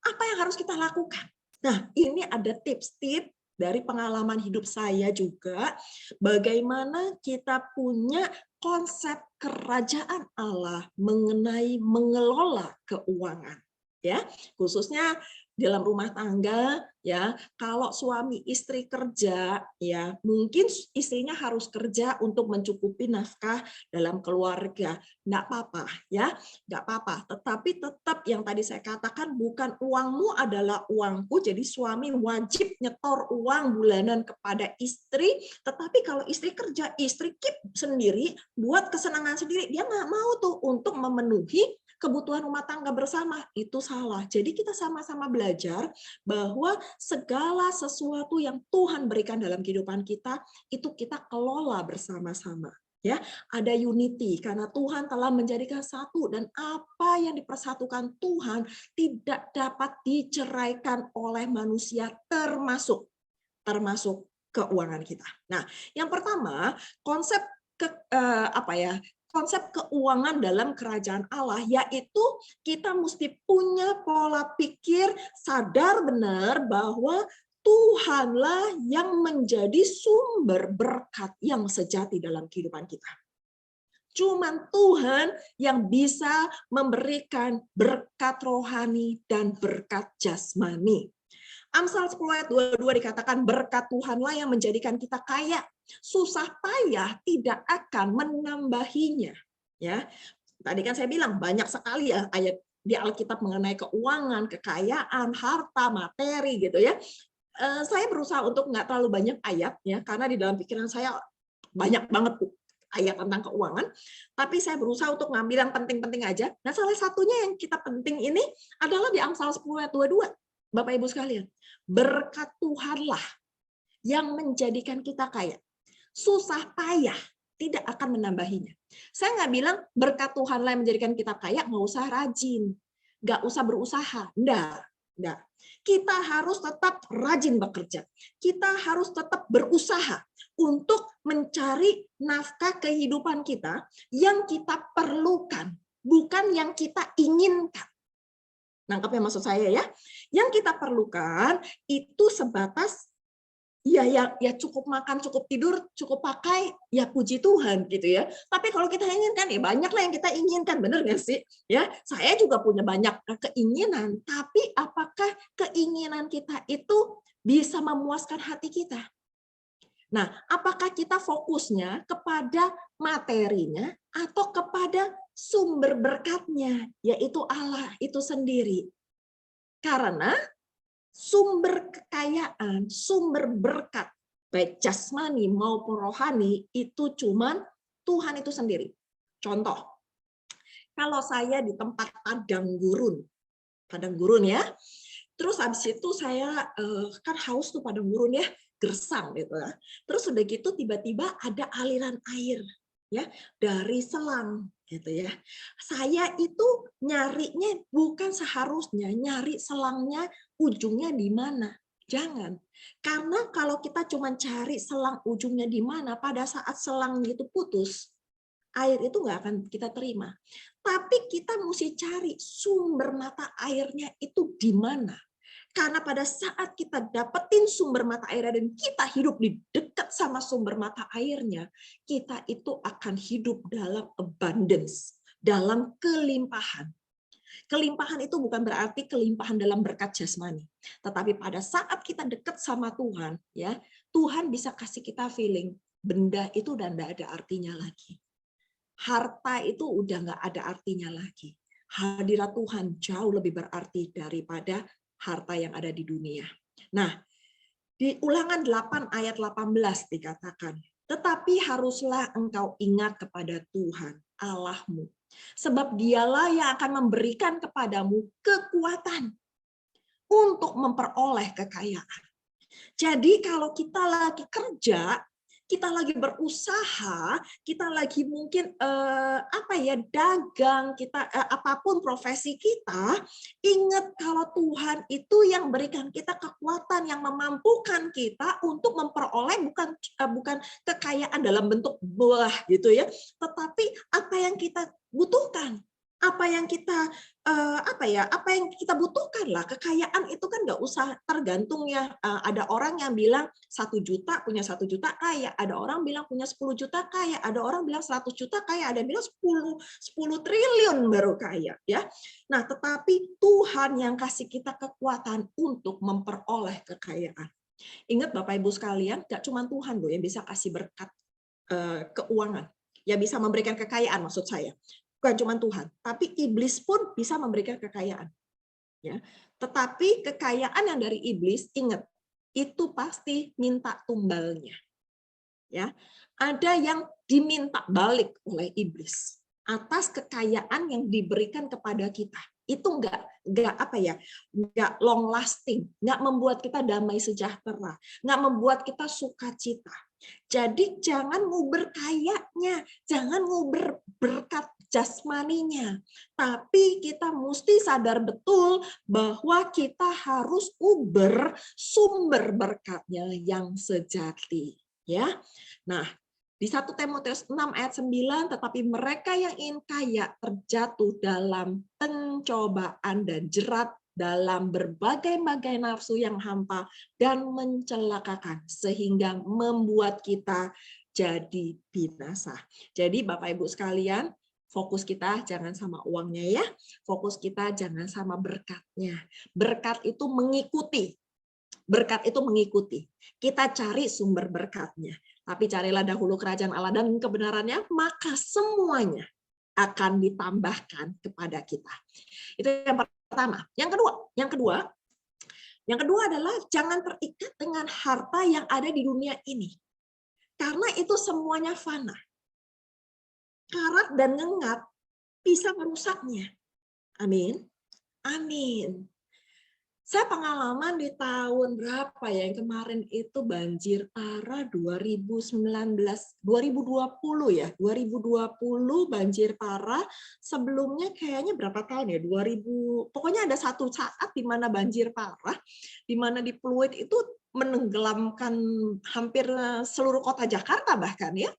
apa yang harus kita lakukan? Nah, ini ada tips-tips dari pengalaman hidup saya juga, bagaimana kita punya konsep kerajaan Allah mengenai mengelola keuangan. Ya, khususnya dalam rumah tangga, ya, kalau suami istri kerja, ya, mungkin istrinya harus kerja untuk mencukupi nafkah dalam keluarga. Nggak apa-apa, ya, nggak apa-apa. Tetapi tetap yang tadi saya katakan, bukan uangmu adalah uangku, jadi suami wajib nyetor uang bulanan kepada istri, tetapi kalau istri kerja, istri keep sendiri, buat kesenangan sendiri, dia nggak mau tuh untuk memenuhi kebutuhan rumah tangga bersama. Itu salah. Jadi kita sama-sama belajar bahwa segala sesuatu yang Tuhan berikan dalam kehidupan kita, itu kita kelola bersama-sama. Ya, ada unity karena Tuhan telah menjadikan satu, dan apa yang dipersatukan Tuhan tidak dapat diceraikan oleh manusia, termasuk keuangan kita. Nah, yang pertama, konsep konsep keuangan dalam kerajaan Allah, yaitu kita mesti punya pola pikir sadar benar bahwa Tuhanlah yang menjadi sumber berkat yang sejati dalam kehidupan kita. Cuman Tuhan yang bisa memberikan berkat rohani dan berkat jasmani. Amsal 10 ayat 22 dikatakan berkat Tuhanlah yang menjadikan kita kaya. Susah payah tidak akan menambahinya. Ya, tadi kan saya bilang banyak sekali ya ayat di Alkitab mengenai keuangan, kekayaan, harta, materi gitu ya. Saya berusaha untuk nggak terlalu banyak ayat ya, karena di dalam pikiran saya banyak banget ayat tentang keuangan. Tapi saya berusaha untuk ngambil yang penting-penting aja. Nah, salah satunya yang kita penting ini adalah di Amsal 10 ayat 22. Bapak Ibu sekalian, berkat Tuhanlah yang menjadikan kita kaya. Susah payah tidak akan menambahinya. Saya nggak bilang berkat Tuhanlah yang menjadikan kita kaya, nggak usah rajin, nggak usah berusaha. Enggak. Kita harus tetap rajin bekerja. Kita harus tetap berusaha untuk mencari nafkah kehidupan kita yang kita perlukan, bukan yang kita inginkan. Nangkap ya maksud saya ya? Yang kita perlukan itu sebatas ya cukup makan, cukup tidur, cukup pakai, ya puji Tuhan gitu ya. Tapi kalau kita inginkan ya banyaklah yang kita inginkan, benar nggak sih? Ya, saya juga punya banyak keinginan, tapi apakah keinginan kita itu bisa memuaskan hati kita? Nah, apakah kita fokusnya kepada materinya atau kepada sumber berkatnya, yaitu Allah itu sendiri? Karena sumber kekayaan, sumber berkat, baik jasmani maupun rohani, itu cuman Tuhan itu sendiri. Contoh, kalau saya di tempat padang gurun ya, terus habis itu saya kan haus tuh padang gurun ya, gersang gitu ya. Terus udah gitu tiba-tiba ada aliran air. ya, dari selang gitu ya. Saya itu nyarinya bukan seharusnya nyari selangnya ujungnya di mana. Jangan. Karena kalau kita cuma cari selang ujungnya di mana, pada saat selangnya itu putus, air itu nggak akan kita terima. Tapi kita mesti cari sumber mata airnya itu di mana. Karena pada saat kita dapetin sumber mata airnya dan kita hidup di dekat sama sumber mata airnya, kita itu akan hidup dalam abundance, dalam kelimpahan. Kelimpahan itu bukan berarti kelimpahan dalam berkat jasmani, tetapi pada saat kita dekat sama Tuhan, ya, Tuhan bisa kasih kita feeling benda itu udah nggak ada artinya lagi. Harta itu udah nggak ada artinya lagi. Hadirat Tuhan jauh lebih berarti daripada harta yang ada di dunia. Nah, di Ulangan 8 ayat 18 dikatakan, tetapi haruslah engkau ingat kepada Tuhan Allahmu, sebab dialah yang akan memberikan kepadamu kekuatan untuk memperoleh kekayaan. Jadi kalau kita lagi kerja, kita lagi berusaha, kita lagi mungkin dagang, kita apapun profesi kita, ingat kalau Tuhan itu yang berikan kita kekuatan, yang memampukan kita untuk memperoleh bukan kekayaan dalam bentuk buah gitu ya, tetapi apa yang kita butuhkan. Apa yang kita butuhkan lah. Kekayaan itu kan nggak usah tergantung ya. Ada orang yang bilang 1 juta punya 1 juta kaya, ada orang bilang punya 10 juta kaya, ada orang bilang 100 juta kaya, ada yang bilang 10 triliun baru kaya ya. Nah, tetapi Tuhan yang kasih kita kekuatan untuk memperoleh kekayaan. Ingat Bapak Ibu sekalian, nggak cuma Tuhan loh yang bisa kasih berkat keuangan, yang bisa memberikan kekayaan maksud saya. Bukan cuma Tuhan, tapi iblis pun bisa memberikan kekayaan. Ya. Tetapi kekayaan yang dari iblis, ingat, itu pasti minta tumbalnya. Ya. Ada yang diminta balik oleh iblis atas kekayaan yang diberikan kepada kita. Itu nggak long lasting, nggak membuat kita damai sejahtera, nggak membuat kita sukacita. Jadi jangan nguber kayanya, jangan nguber berkat jasmaninya, tapi kita mesti sadar betul bahwa kita harus uber sumber berkatnya yang sejati, ya. Nah, di 1 Timotius 6 ayat 9, tetapi mereka yang ingin kaya terjatuh dalam pencobaan dan jerat dalam berbagai-bagai nafsu yang hampa dan mencelakakan, sehingga membuat kita jadi binasa. Jadi Bapak Ibu sekalian, fokus kita jangan sama uangnya ya, fokus kita jangan sama berkatnya. Berkat itu mengikuti. Berkat itu mengikuti. Kita cari sumber berkatnya. Tapi carilah dahulu kerajaan Allah dan kebenarannya, maka semuanya akan ditambahkan kepada kita. Itu yang pertama. Yang kedua adalah jangan terikat dengan harta yang ada di dunia ini. Karena itu semuanya fana. Karat dan ngengat bisa merusaknya. Amin. Amin. Saya pengalaman di tahun berapa ya, yang kemarin itu banjir parah 2020 ya, 2020 banjir parah. Sebelumnya kayaknya berapa tahun ya, 2000, pokoknya ada satu saat di mana banjir parah, di mana di Pluit itu menenggelamkan hampir seluruh kota Jakarta bahkan ya.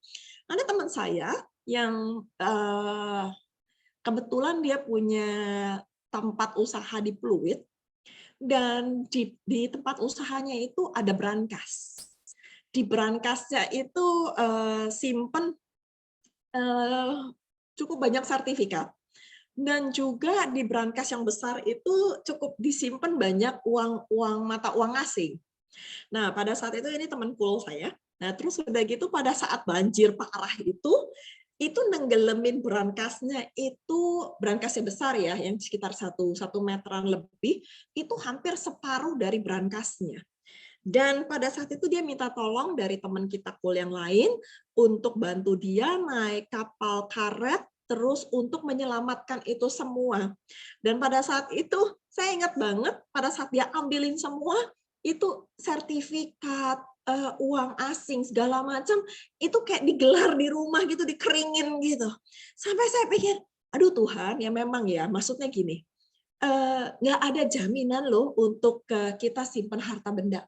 Ada teman saya yang kebetulan dia punya tempat usaha di Pluit, dan di tempat usahanya itu ada brankas. Di brankasnya itu simpen cukup banyak sertifikat. Dan juga di brankas yang besar itu cukup disimpan banyak mata uang asing. Nah, pada saat itu ini teman cool saya. Nah, terus udah gitu pada saat banjir parah itu nenggelemin brankasnya, itu brankasnya besar ya, yang sekitar 1 meteran lebih, itu hampir separuh dari brankasnya. Dan pada saat itu dia minta tolong dari teman kita cool yang lain untuk bantu dia naik kapal karet, terus untuk menyelamatkan itu semua. Dan pada saat itu saya ingat banget, pada saat dia ambilin semua, itu sertifikat, uang asing segala macam itu kayak digelar di rumah gitu, dikeringin gitu. Sampai saya pikir, aduh Tuhan, ya memang ya, maksudnya gini, nggak ada jaminan loh untuk kita simpan harta benda.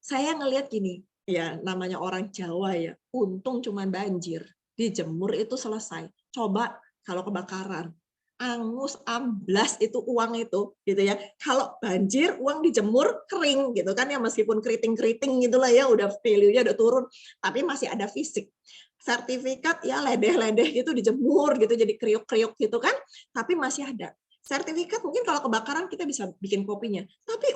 Saya ngelihat gini, ya namanya orang Jawa ya, untung cuman banjir, dijemur itu selesai. Coba kalau kebakaran, angus, amblas itu uang itu, gitu ya. Kalau banjir, uang dijemur kering gitu kan ya, meskipun keriting-keriting gitulah ya, udah value-nya udah turun, tapi masih ada fisik. Sertifikat ya ledeh-ledeh gitu dijemur gitu, jadi kriuk-kriuk gitu kan, tapi masih ada. Sertifikat mungkin kalau kebakaran kita bisa bikin kopinya, tapi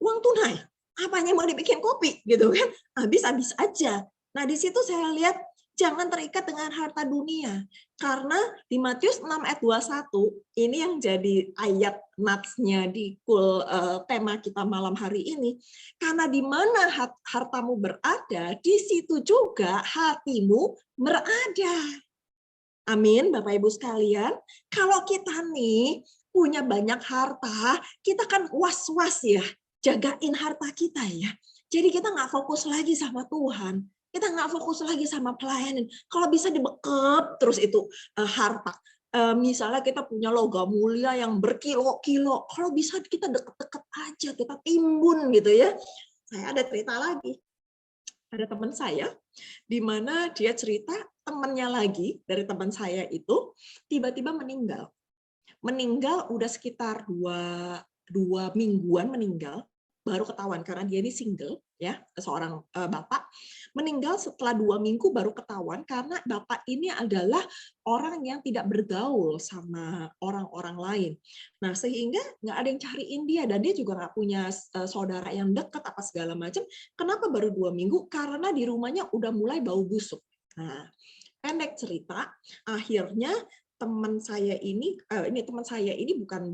uang tunai, apanya mau dibikin kopi gitu kan, habis-habis aja. Nah di situ saya lihat jangan terikat dengan harta dunia, karena di Matius 6 ayat 21 ini yang jadi ayat nuts-nya di tema kita malam hari ini. Karena di mana hartamu berada, di situ juga hatimu berada. Amin, Bapak Ibu sekalian. Kalau kita nih punya banyak harta, kita kan was-was ya, jagain harta kita ya. Jadi kita nggak fokus lagi sama Tuhan. Kita nggak fokus lagi sama pelayanan. Kalau bisa dibekep terus itu harta. Misalnya kita punya logam mulia yang berkilo-kilo. Kalau bisa kita deket-deket aja, kita timbun gitu ya. Saya ada cerita lagi. Ada teman saya, di mana dia cerita temannya lagi dari teman saya itu tiba-tiba meninggal. Meninggal udah sekitar dua mingguan meninggal, baru ketahuan karena dia ini single ya, seorang bapak meninggal setelah 2 minggu baru ketahuan karena bapak ini adalah orang yang tidak bergaul sama orang-orang lain. Nah sehingga nggak ada yang cariin dia dan dia juga nggak punya saudara yang dekat apa segala macam. Kenapa baru 2 minggu? Karena di rumahnya udah mulai bau busuk. Nah pendek cerita, akhirnya teman saya ini bukan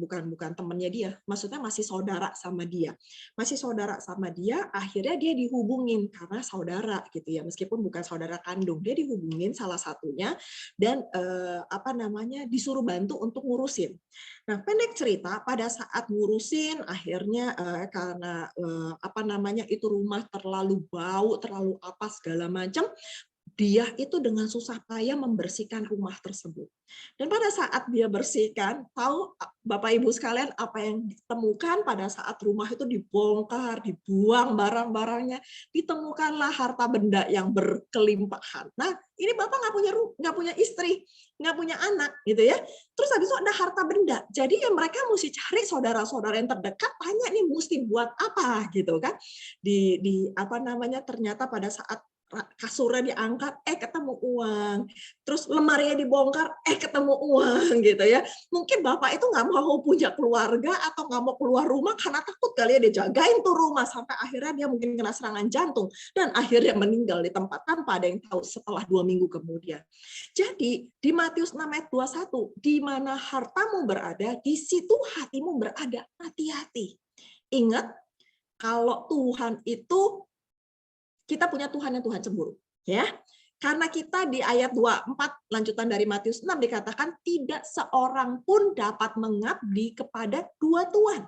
temannya dia, maksudnya masih saudara sama dia, akhirnya dia dihubungin karena saudara gitu ya, meskipun bukan saudara kandung, dia dihubungin salah satunya dan disuruh bantu untuk ngurusin. Nah pendek cerita, pada saat ngurusin akhirnya karena itu rumah terlalu bau, terlalu apa segala macam, dia itu dengan susah payah membersihkan rumah tersebut. Dan pada saat dia bersihkan, tahu Bapak Ibu sekalian apa yang ditemukan pada saat rumah itu dibongkar, dibuang barang-barangnya, ditemukanlah harta benda yang berkelimpahan. Nah, ini Bapak nggak punya istri, nggak punya anak, gitu ya. Terus habis itu ada harta benda. Jadi ya mereka mesti cari saudara-saudara yang terdekat, tanya nih mesti buat apa, gitu kan? Ternyata pada saat kasurnya diangkat, ketemu uang. Terus lemarinya dibongkar, ketemu uang gitu ya. Mungkin bapak itu nggak mau punya keluarga atau nggak mau keluar rumah karena takut kali ya dia jagain tuh rumah sampai akhirnya dia mungkin kena serangan jantung dan akhirnya meninggal di tempat tanpa ada yang tahu setelah 2 minggu kemudian. Jadi di Matius 6 ayat 21, di mana hartamu berada, di situ hatimu berada. Hati-hati. Ingat, kalau Tuhan itu kita punya Tuhan yang Tuhan cemburu, ya. Karena kita di ayat 24 lanjutan dari Matius 6 dikatakan tidak seorang pun dapat mengabdi kepada dua tuan.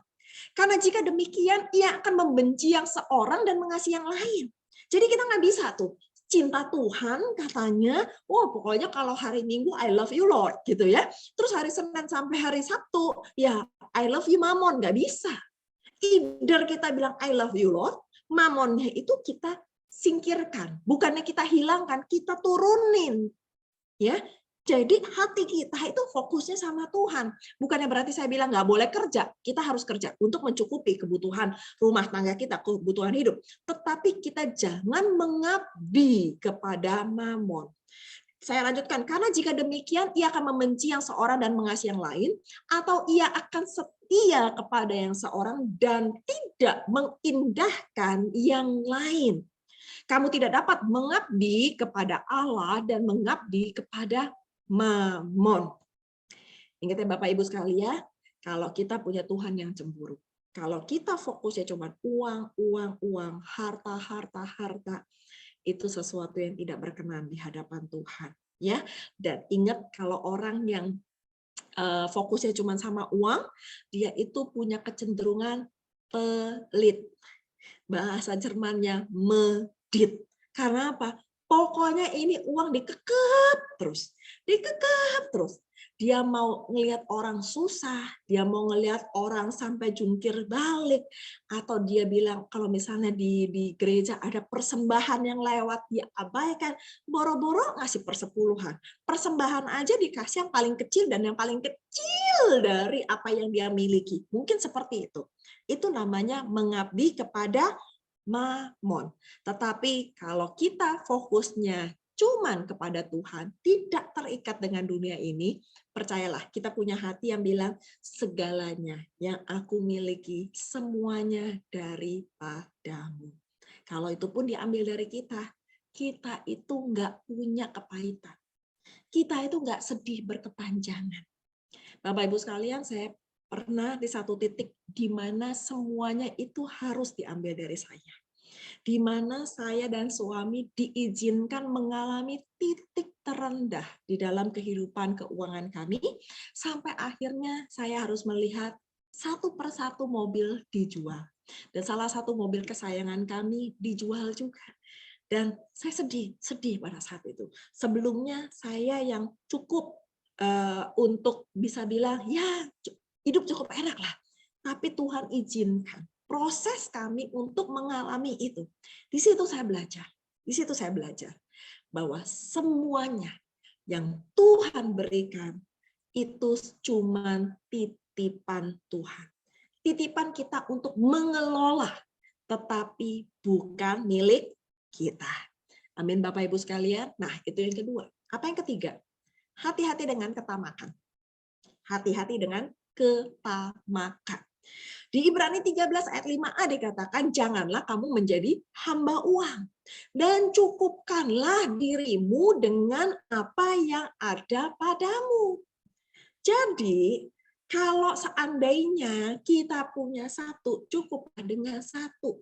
Karena jika demikian ia akan membenci yang seorang dan mengasihi yang lain. Jadi kita nggak bisa tuh cinta Tuhan katanya, pokoknya kalau hari Minggu I love you Lord gitu ya. Terus hari Senin sampai hari Sabtu ya I love you Mammon, nggak bisa. Either kita bilang I love you Lord, mamonnya itu kita singkirkan, bukannya kita hilangkan, kita turunin, ya. Jadi hati kita itu fokusnya sama Tuhan. Bukannya berarti saya bilang nggak boleh kerja, kita harus kerja untuk mencukupi kebutuhan rumah tangga kita, kebutuhan hidup. Tetapi kita jangan mengabdi kepada mamon. Saya lanjutkan, karena jika demikian ia akan membenci yang seorang dan mengasihi yang lain, atau ia akan setia kepada yang seorang dan tidak mengindahkan yang lain. Kamu tidak dapat mengabdi kepada Allah dan mengabdi kepada Mamon. Ingat ya Bapak Ibu sekalian, kalau kita punya Tuhan yang cemburu, kalau kita fokusnya cuma uang, harta, itu sesuatu yang tidak berkenan di hadapan Tuhan. Ya, dan ingat kalau orang yang fokusnya cuma sama uang, dia itu punya kecenderungan pelit. Bahasa Jermannya medit. Karena apa? Pokoknya ini uang dikekep terus. Dikekep terus. Dia mau ngelihat orang susah, dia mau ngelihat orang sampai jungkir balik, atau dia bilang kalau misalnya di gereja ada persembahan yang lewat, dia abaikan, boro-boro ngasih persepuluhan. Persembahan aja dikasih yang paling kecil dan yang paling kecil dari apa yang dia miliki. Mungkin seperti itu. Itu namanya mengabdi kepada mamon. Tetapi kalau kita fokusnya cuman kepada Tuhan, tidak terikat dengan dunia ini, percayalah, kita punya hati yang bilang, segalanya yang aku miliki, semuanya daripadamu. Kalau itu pun diambil dari kita itu nggak punya kepahitan. Kita itu nggak sedih berkepanjangan. Bapak Ibu sekalian, saya pernah di satu titik di mana semuanya itu harus diambil dari saya. Di mana saya dan suami diizinkan mengalami titik terendah di dalam kehidupan keuangan kami, sampai akhirnya saya harus melihat satu persatu mobil dijual. Dan salah satu mobil kesayangan kami dijual juga. Dan saya sedih pada saat itu. Sebelumnya saya yang cukup untuk bisa bilang, ya hidup cukup enak lah. Tapi Tuhan izinkan proses kami untuk mengalami itu. Di situ saya belajar. Bahwa semuanya yang Tuhan berikan itu cuma titipan Tuhan. Titipan kita untuk mengelola, tetapi bukan milik kita. Amin Bapak Ibu sekalian. Nah, itu yang kedua. Apa yang ketiga? Hati-hati dengan ketamakan. Hati-hati dengan ketamakan. Di Ibrani 13 ayat 5a dikatakan, janganlah kamu menjadi hamba uang. Dan cukupkanlah dirimu dengan apa yang ada padamu. Jadi, kalau seandainya kita punya satu, cukuplah dengan satu.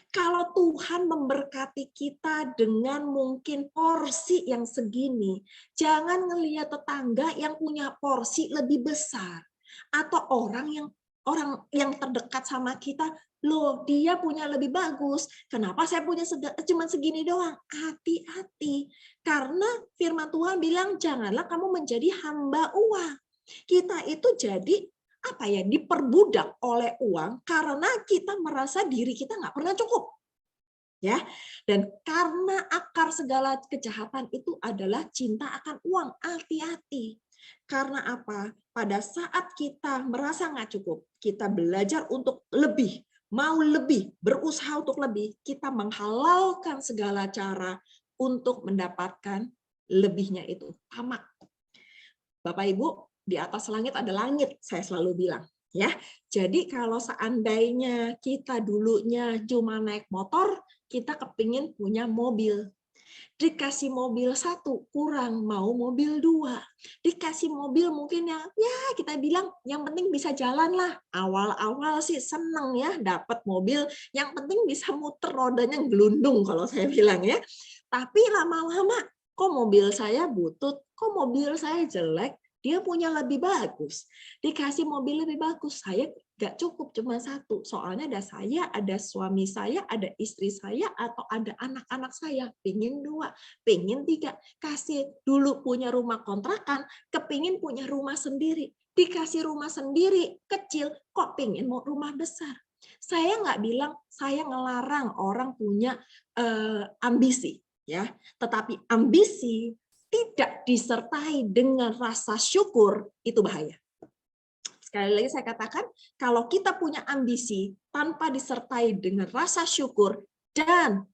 Kalau Tuhan memberkati kita dengan mungkin porsi yang segini, jangan ngelihat tetangga yang punya porsi lebih besar. Atau orang yang terdekat sama kita, loh dia punya lebih bagus, kenapa saya punya cuma segini doang? Hati-hati, karena firman Tuhan bilang janganlah kamu menjadi hamba uang. Kita itu jadi diperbudak oleh uang karena kita merasa diri kita nggak pernah cukup. Ya, dan karena akar segala kejahatan itu adalah cinta akan uang. Hati-hati. Karena apa? Pada saat kita merasa nggak cukup, kita belajar untuk lebih, mau lebih, berusaha untuk lebih, kita menghalalkan segala cara untuk mendapatkan lebihnya itu. Tamak. Bapak Ibu, di atas langit ada langit, saya selalu bilang. Ya, jadi kalau seandainya kita dulunya cuma naik motor, kita kepingin punya mobil. Dikasih mobil satu, kurang, mau mobil dua. Dikasih mobil mungkin yang kita bilang yang penting bisa jalan lah. Awal-awal sih seneng ya dapat mobil, yang penting bisa muter, rodanya gelundung kalau saya bilang ya. Tapi lama-lama, kok mobil saya butut, kok mobil saya jelek, dia punya lebih bagus. Dikasih mobil lebih bagus, saya nggak cukup cuma satu. Soalnya ada saya, ada suami saya, ada istri saya, atau ada anak-anak saya. Pingin dua, pingin tiga. Kasih dulu punya rumah kontrakan, kepingin punya rumah sendiri. Dikasih rumah sendiri, kecil, kok pingin mau rumah besar. Saya nggak bilang, saya ngelarang orang punya ambisi. Ya, tetapi ambisi tidak disertai dengan rasa syukur, itu bahaya. Sekali lagi saya katakan, kalau kita punya ambisi tanpa disertai dengan rasa syukur dan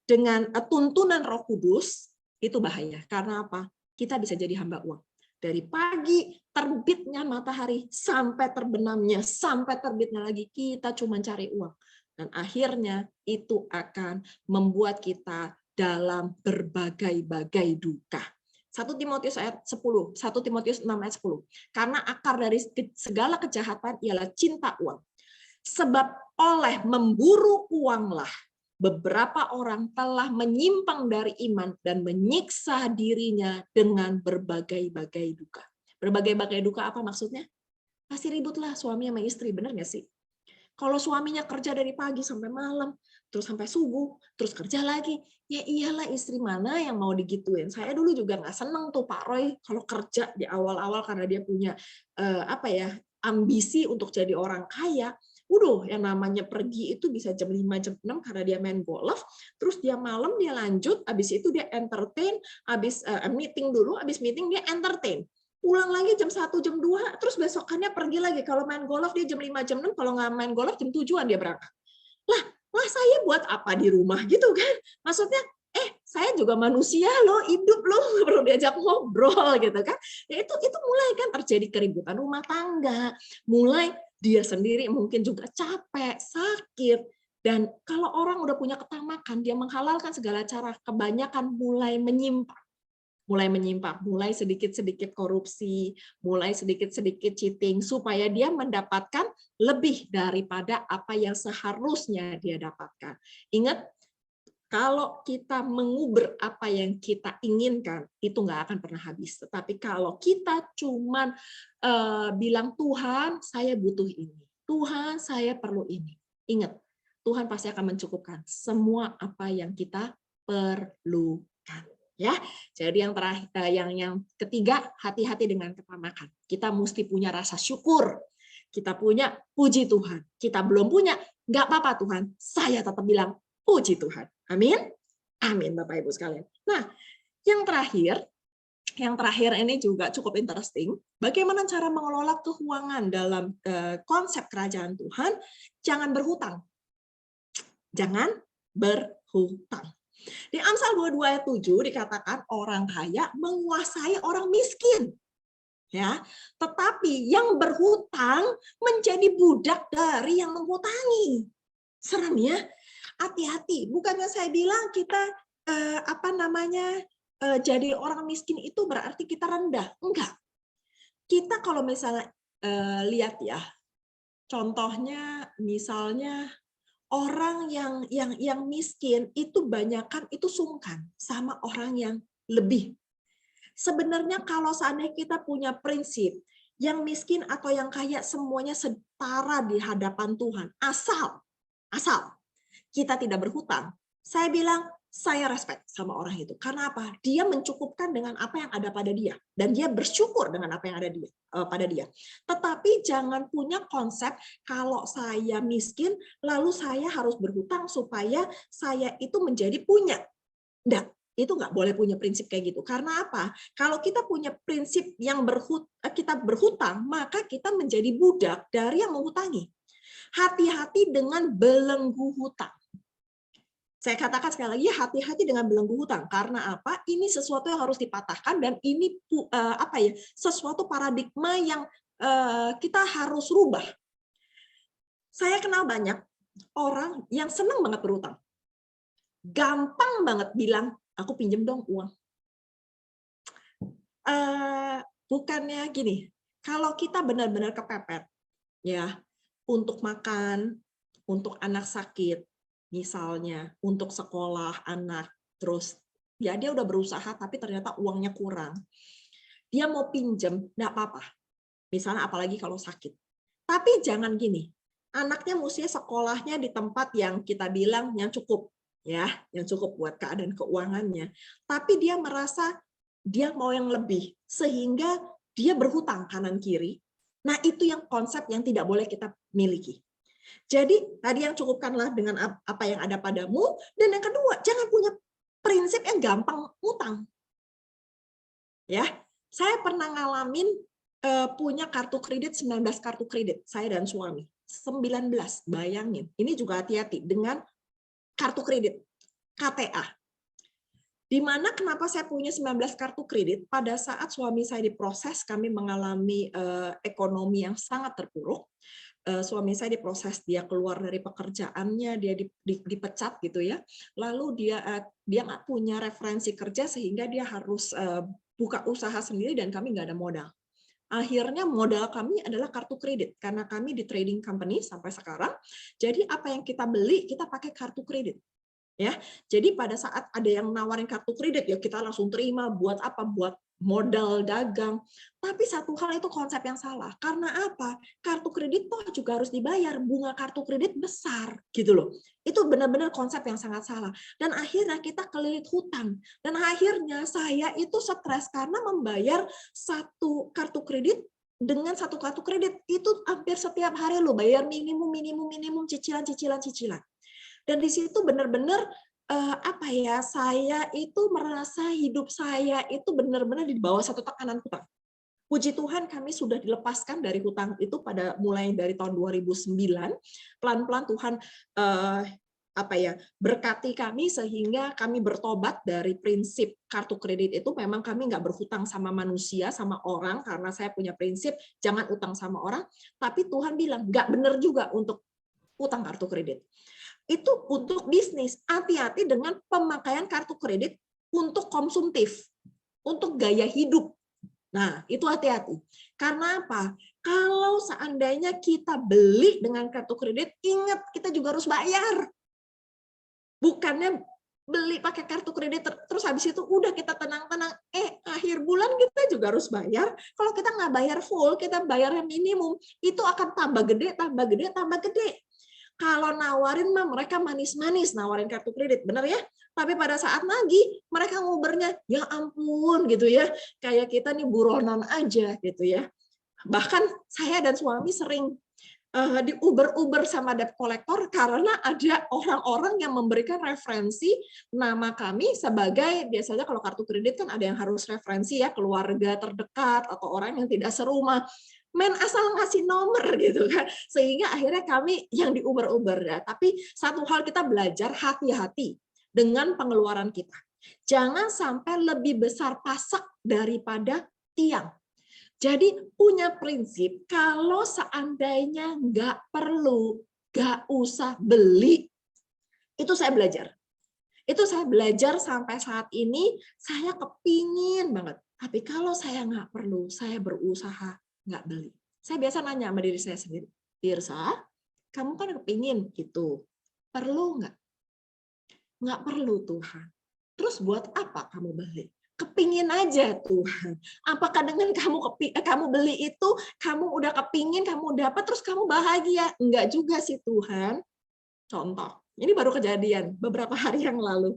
dengan tuntunan Roh Kudus, itu bahaya. Karena apa? Kita bisa jadi hamba uang. Dari pagi terbitnya matahari sampai terbenamnya, sampai terbitnya lagi, kita cuma cari uang. Dan akhirnya itu akan membuat kita dalam berbagai-bagai duka. 1 Timotius ayat 10, 1 Timotius 6 ayat 10. Karena akar dari segala kejahatan ialah cinta uang. Sebab oleh memburu uanglah beberapa orang telah menyimpang dari iman dan menyiksa dirinya dengan berbagai-bagai duka. Berbagai-bagai duka apa maksudnya? Pasti ributlah suami sama istri, benar nggak sih? Kalau suaminya kerja dari pagi sampai malam, terus sampai subuh, terus kerja lagi, ya iyalah istri mana yang mau digituin. Saya dulu juga nggak seneng tuh Pak Roy kalau kerja di awal-awal karena dia punya ambisi untuk jadi orang kaya. Yang namanya pergi itu bisa jam 5, jam 6 karena dia main golf, terus dia malam dia lanjut, habis itu dia entertain, habis meeting dulu, habis meeting dia entertain. Pulang lagi jam 1, jam 2, terus besokannya pergi lagi. Kalau main golf dia jam 5, jam 6, kalau nggak main golf jam 7-an dia berangkat. Lah saya buat apa di rumah gitu kan? Maksudnya, saya juga manusia loh, hidup loh, perlu diajak ngobrol gitu kan. Ya itu mulai kan terjadi keributan rumah tangga, mulai dia sendiri mungkin juga capek, sakit. Dan kalau orang udah punya ketamakan, dia menghalalkan segala cara, kebanyakan mulai menyimpang, mulai sedikit-sedikit korupsi, mulai sedikit-sedikit cheating, supaya dia mendapatkan lebih daripada apa yang seharusnya dia dapatkan. Ingat, kalau kita mengubur apa yang kita inginkan, itu nggak akan pernah habis. Tetapi kalau kita cuman bilang, Tuhan, saya butuh ini. Tuhan, saya perlu ini. Ingat, Tuhan pasti akan mencukupkan semua apa yang kita perlukan. Ya, jadi yang terakhir, yang ketiga, hati-hati dengan ketamakan. Kita mesti punya rasa syukur. Kita punya puji Tuhan. Kita belum punya, nggak apa-apa Tuhan. Saya tetap bilang puji Tuhan. Amin. Amin, Bapak Ibu sekalian. Nah, yang terakhir ini juga cukup interesting. Bagaimana cara mengelola keuangan dalam konsep kerajaan Tuhan? Jangan berhutang. Jangan berhutang. Di Amsal 22 ayat 7 dikatakan orang kaya menguasai orang miskin. Ya, tetapi yang berhutang menjadi budak dari yang menghutangi. Serem ya. Hati-hati. Bukannya saya bilang kita jadi orang miskin itu berarti kita rendah. Enggak. Kita kalau misalnya lihat ya, contohnya misalnya orang yang miskin itu banyakan itu sungkan sama orang yang lebih. Sebenarnya kalau seandainya kita punya prinsip yang miskin atau yang kaya semuanya setara di hadapan Tuhan, asal kita tidak berhutang, saya bilang saya respect sama orang itu. Karena apa? Dia mencukupkan dengan apa yang ada pada dia dan dia bersyukur dengan apa yang ada pada dia. Tetapi jangan punya konsep kalau saya miskin lalu saya harus berhutang supaya saya itu menjadi punya. Enggak, itu nggak boleh punya prinsip kayak gitu. Karena apa? Kalau kita punya prinsip yang kita berhutang, maka kita menjadi budak dari yang menghutangi. Hati-hati dengan belenggu hutang. Saya katakan sekali lagi, hati-hati dengan belenggu hutang. Karena apa? Ini sesuatu yang harus dipatahkan dan ini sesuatu paradigma yang kita harus rubah. Saya kenal banyak orang yang senang banget berhutang. Gampang banget bilang, aku pinjem dong uang. Bukannya gini, kalau kita benar-benar kepepet, ya, untuk makan, untuk anak sakit, misalnya untuk sekolah anak, terus ya dia udah berusaha tapi ternyata uangnya kurang. Dia mau pinjem, enggak apa-apa. Misalnya apalagi kalau sakit. Tapi jangan gini, anaknya mesti sekolahnya di tempat yang kita bilang yang cukup, ya, yang cukup buat keadaan keuangannya. Tapi dia merasa dia mau yang lebih, sehingga dia berhutang kanan kiri. Nah, itu yang konsep yang tidak boleh kita miliki. Jadi tadi yang cukupkanlah dengan apa yang ada padamu, dan yang kedua jangan punya prinsip yang gampang utang. Ya, saya pernah ngalamin punya kartu kredit 19 kartu kredit saya dan suami 19, bayangin. Ini juga hati-hati dengan kartu kredit KTA. Di mana kenapa saya punya 19 kartu kredit? Pada saat suami saya diproses, kami mengalami ekonomi yang sangat terpuruk. Suami saya diproses, dia keluar dari pekerjaannya, dia dipecat gitu ya. Lalu dia nggak punya referensi kerja sehingga dia harus buka usaha sendiri dan kami nggak ada modal. Akhirnya modal kami adalah kartu kredit karena kami di trading company sampai sekarang. Jadi apa yang kita beli kita pakai kartu kredit. Ya, jadi pada saat ada yang nawarin kartu kredit ya kita langsung terima. Buat apa? Buat modal dagang. Tapi satu hal itu konsep yang salah. Karena apa? Kartu kredit toh juga harus dibayar. Bunga kartu kredit besar gitu loh. Itu benar-benar konsep yang sangat salah. Dan akhirnya kita kelilit hutang. Dan akhirnya saya itu stres karena membayar satu kartu kredit dengan satu kartu kredit itu hampir setiap hari lo bayar minimum cicilan. Dan di situ benar-benar saya itu merasa hidup saya itu benar-benar di bawah satu tekanan hutang. Puji Tuhan kami sudah dilepaskan dari hutang itu pada mulai dari tahun 2009. Pelan-pelan Tuhan berkati kami sehingga kami bertobat dari prinsip kartu kredit itu. Memang kami nggak berhutang sama manusia, sama orang, karena saya punya prinsip jangan utang sama orang. Tapi Tuhan bilang nggak benar juga untuk utang kartu kredit. Itu untuk bisnis. Hati-hati dengan pemakaian kartu kredit untuk konsumtif, untuk gaya hidup. Nah, itu hati-hati. Karena apa? Kalau seandainya kita beli dengan kartu kredit, ingat kita juga harus bayar. Bukannya beli pakai kartu kredit terus habis itu udah kita tenang-tenang, akhir bulan kita juga harus bayar. Kalau kita nggak bayar full, kita bayar yang minimum, itu akan tambah gede. Kalau nawarin mah mereka manis-manis nawarin kartu kredit, bener ya? Tapi pada saat nagih mereka ngubernya, ya ampun gitu ya, kayak kita nih buronan aja gitu ya. Bahkan saya dan suami sering di Uber sama debt collector karena ada orang-orang yang memberikan referensi nama kami sebagai, biasanya kalau kartu kredit kan ada yang harus referensi ya, keluarga terdekat atau orang yang tidak serumah. Main asal ngasih nomor gitu kan, sehingga akhirnya kami yang di Uber ya. Tapi satu hal kita belajar, hati-hati dengan pengeluaran kita. Jangan sampai lebih besar pasak daripada tiang. Jadi punya prinsip, kalau seandainya nggak perlu, nggak usah beli. Itu saya belajar. Itu saya belajar sampai saat ini, saya kepingin banget. Tapi kalau saya nggak perlu, saya berusaha nggak beli. Saya biasa nanya sama diri saya sendiri, Tirsa, kamu kan kepingin gitu, perlu nggak? Nggak perlu Tuhan. Terus buat apa kamu beli? Kepingin aja Tuhan. Apakah dengan kamu beli itu, kamu udah kepingin, kamu dapat, terus kamu bahagia? Enggak juga sih Tuhan. Contoh, ini baru kejadian beberapa hari yang lalu.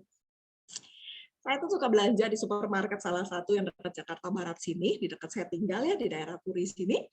Saya tuh suka belanja di supermarket salah satu yang dekat Jakarta Barat sini, di dekat saya tinggal ya, di daerah Puri sini.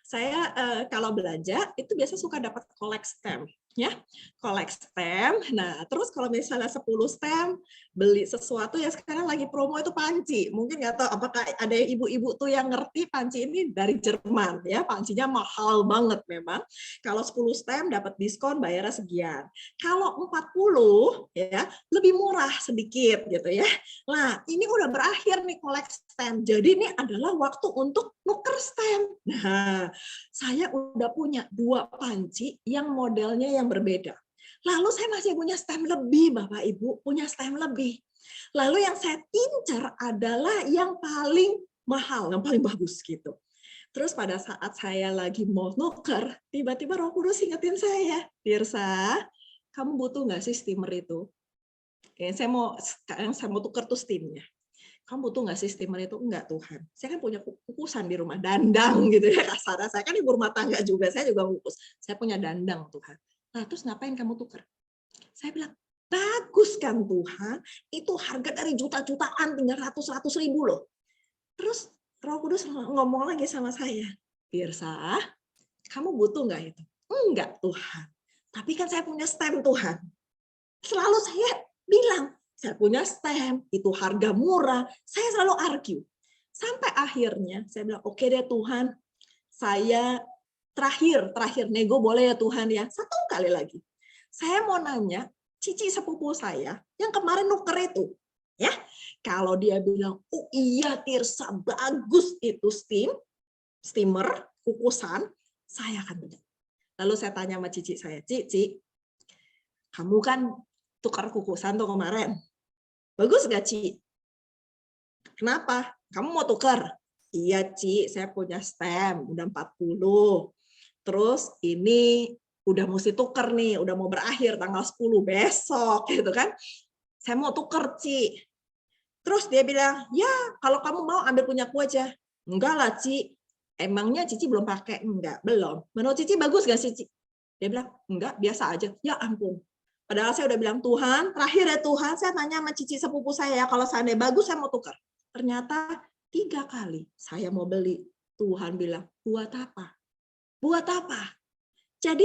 Saya kalau belanja itu biasa suka dapat collect stamp, ya, collect stamp. Nah, terus kalau misalnya 10 stamp beli sesuatu yang sekarang lagi promo itu panci. Mungkin nggak tahu apakah ada ibu-ibu tuh yang ngerti panci ini dari Jerman, ya, pancinya mahal banget memang. Kalau 10 stamp dapat diskon bayarnya sekian. Kalau 40 ya lebih murah sedikit gitu ya. Nah, ini udah berakhir nih collect stamp. Jadi ini adalah waktu untuk nuker stamp. Nah, saya udah punya 2 panci yang modelnya yang berbeda. Lalu saya masih punya stamp lebih, Bapak Ibu, punya stamp lebih. Lalu yang saya incar adalah yang paling mahal, yang paling bagus gitu. Terus pada saat saya lagi mau nuker, tiba-tiba Roh Kudus ingetin saya, Tirsa, kamu butuh nggak sih steamer itu? Saya mau tuker tuh steamnya. Kamu butuh nggak sih steamer itu? Enggak Tuhan. Saya kan punya kukusan di rumah, dandang gitu ya kasarnya. Saya kan ibu rumah tangga juga, saya juga kukus. Saya punya dandang Tuhan. Nah terus ngapain kamu tuker? Saya bilang, bagus kan Tuhan, itu harga dari juta-jutaan, tinggal ratus ribu loh. Terus Roh Kudus ngomong lagi sama saya, Tirsa, kamu butuh nggak itu? Enggak Tuhan. Tapi kan saya punya stamp Tuhan. Selalu saya bilang, saya punya stamp, itu harga murah. Saya selalu argue. Sampai akhirnya saya bilang, oke deh Tuhan, saya terakhir nego boleh ya Tuhan ya. 1 kali lagi. Saya mau nanya, cici sepupu saya yang kemarin nuker itu, ya, kalau dia bilang, oh iya Tirsa, bagus itu steamer, kukusan, saya akan beli. Lalu saya tanya sama cici saya, Cici, kamu kan tukar kukusan tuh kemarin, bagus gak Ci? Kenapa? Kamu mau tukar? Iya Ci, saya punya stamp, udah 40. Terus ini udah mesti tuker nih, udah mau berakhir tanggal 10 besok gitu kan. Saya mau tuker Ci. Terus dia bilang, ya kalau kamu mau ambil punyaku aja. Enggak lah, Ci. Emangnya Cici belum pakai? Enggak, belum. Menurut Cici bagus gak sih, Ci? Dia bilang, enggak, biasa aja. Ya ampun. Padahal saya udah bilang, Tuhan, terakhir ya Tuhan, saya tanya sama Cici sepupu saya, ya kalau seandainya bagus, saya mau tukar. Ternyata 3 kali saya mau beli. Tuhan bilang, buat apa? Buat apa? Jadi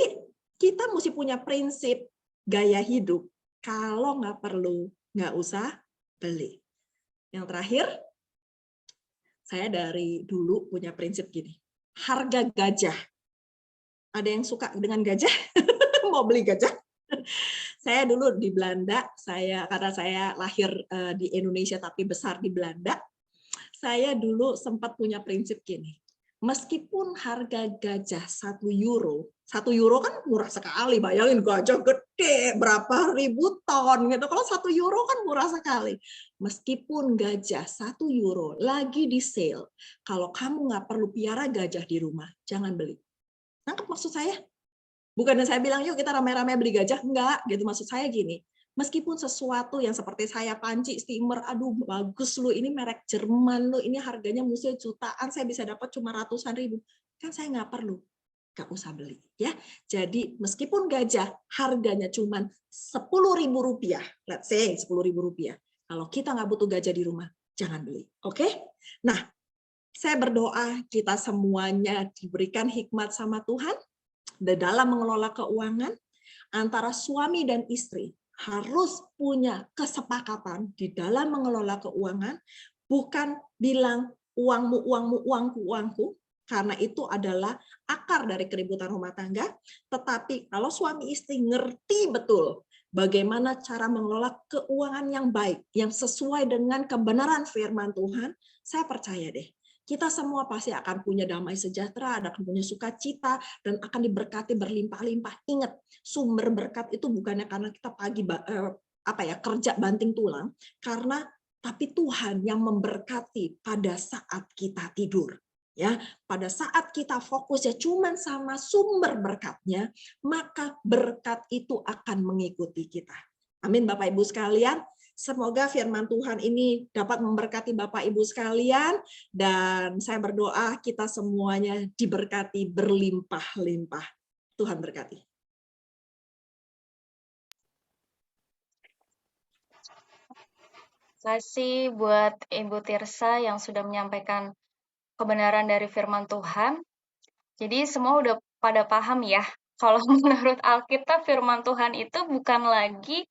kita mesti punya prinsip gaya hidup. Kalau nggak perlu, nggak usah beli. Yang terakhir, saya dari dulu punya prinsip gini. Harga gajah. Ada yang suka dengan gajah? Mau beli gajah? Saya dulu di Belanda, karena saya lahir di Indonesia tapi besar di Belanda, saya dulu sempat punya prinsip gini. Meskipun harga gajah 1 euro kan murah sekali, bayangin gajah gede berapa ribu ton gitu. Kalau 1 euro kan murah sekali. Meskipun gajah 1 euro lagi di sale, kalau kamu nggak perlu piara gajah di rumah, jangan beli. Nangkep maksud saya? Bukannya saya bilang yuk kita ramai-ramai beli gajah, enggak gitu. Maksud saya gini, meskipun sesuatu yang seperti saya panci steamer, aduh bagus lu, ini merek Jerman lu, ini harganya mesti jutaan, saya bisa dapat cuma ratusan ribu, kan saya nggak perlu, nggak usah beli ya. Jadi meskipun gajah harganya cuma 10.000 rupiah, let's say 10.000 rupiah, kalau kita nggak butuh gajah di rumah, jangan beli, oke? Nah, saya berdoa kita semuanya diberikan hikmat sama Tuhan dalam mengelola keuangan. Antara suami dan istri harus punya kesepakatan di dalam mengelola keuangan, bukan bilang uangmu, uangmu, uangku, uangku, karena itu adalah akar dari keributan rumah tangga. Tetapi kalau suami istri ngerti betul bagaimana cara mengelola keuangan yang baik, yang sesuai dengan kebenaran firman Tuhan, saya percaya deh, kita semua pasti akan punya damai sejahtera, akan punya sukacita, dan akan diberkati berlimpah-limpah. Ingat, sumber berkat itu bukannya karena kita pagi kerja banting tulang, tapi Tuhan yang memberkati pada saat kita tidur. Ya, pada saat kita fokus ya cuman sama sumber berkatnya, maka berkat itu akan mengikuti kita. Amin, Bapak Ibu sekalian. Semoga firman Tuhan ini dapat memberkati Bapak Ibu sekalian, dan saya berdoa kita semuanya diberkati berlimpah-limpah. Tuhan berkati. Terima kasih buat Ibu Tirsa yang sudah menyampaikan kebenaran dari firman Tuhan. Jadi semua udah pada paham ya, kalau menurut Alkitab firman Tuhan itu bukan lagi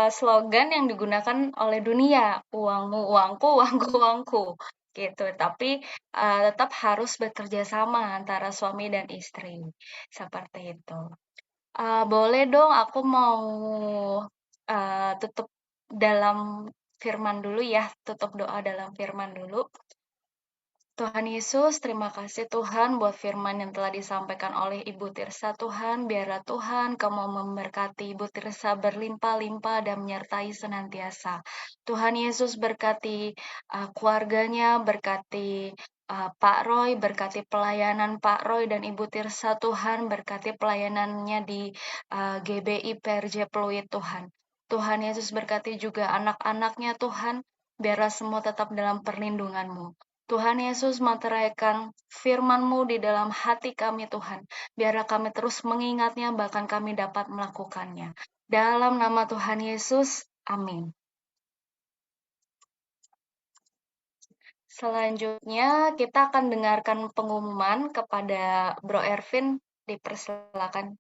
slogan yang digunakan oleh dunia, uangmu uangku, uangku uangku, gitu. Tapi tetap harus bekerja sama antara suami dan istri, seperti itu. Boleh dong, aku mau tutup dalam firman dulu ya, tutup doa dalam firman dulu. Tuhan Yesus, terima kasih Tuhan buat firman yang telah disampaikan oleh Ibu Tirsa. Tuhan, biarlah Tuhan Kamu memberkati Ibu Tirsa berlimpah-limpah dan menyertai senantiasa. Tuhan Yesus berkati keluarganya, berkati Pak Roy, berkati pelayanan Pak Roy dan Ibu Tirsa. Tuhan, berkati pelayanannya di GBI PRJ Pluit Tuhan. Tuhan Yesus berkati juga anak-anaknya Tuhan, biarlah semua tetap dalam perlindungan-Mu. Tuhan Yesus meteraikan firman-Mu di dalam hati kami Tuhan. Biarlah kami terus mengingatnya, bahkan kami dapat melakukannya. Dalam nama Tuhan Yesus, amin. Selanjutnya kita akan dengarkan pengumuman kepada Bro Ervin, dipersilakan.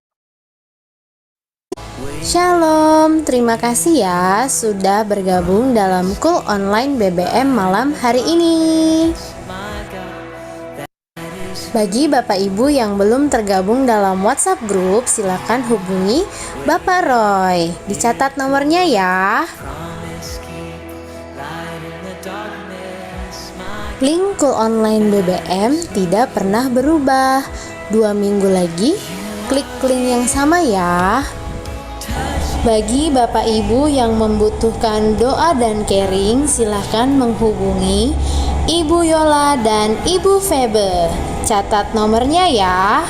Shalom, terima kasih ya sudah bergabung dalam Cool Online BBM malam hari ini. Bagi Bapak Ibu yang belum tergabung dalam WhatsApp group, silakan hubungi Bapak Roy. Dicatat nomornya ya. Link Cool Online BBM tidak pernah berubah. 2 minggu lagi, klik link yang sama ya. Bagi Bapak Ibu yang membutuhkan doa dan caring, silakan menghubungi Ibu Yola dan Ibu Febe. Catat nomornya ya.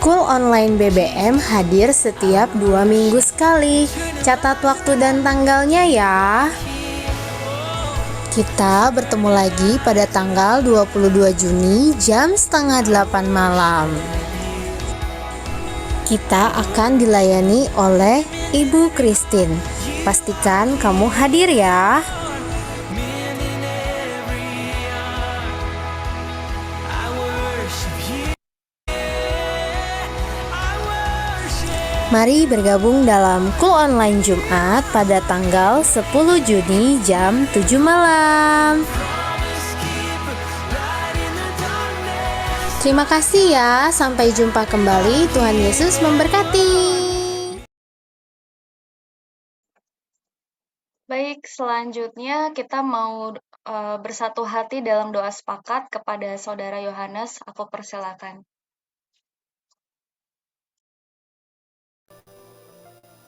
Kul Online BBM hadir setiap 2 minggu sekali. Catat waktu dan tanggalnya ya. Kita bertemu lagi pada tanggal 22 Juni jam setengah 8 malam. Kita akan dilayani oleh Ibu Christine. Pastikan kamu hadir ya. Mari bergabung dalam Kul Online Jumat pada tanggal 10 Juni jam 7 malam. Terima kasih ya, sampai jumpa kembali. Tuhan Yesus memberkati. Baik, selanjutnya kita mau bersatu hati dalam doa sepakat kepada Saudara Yohanes. Aku persilakan.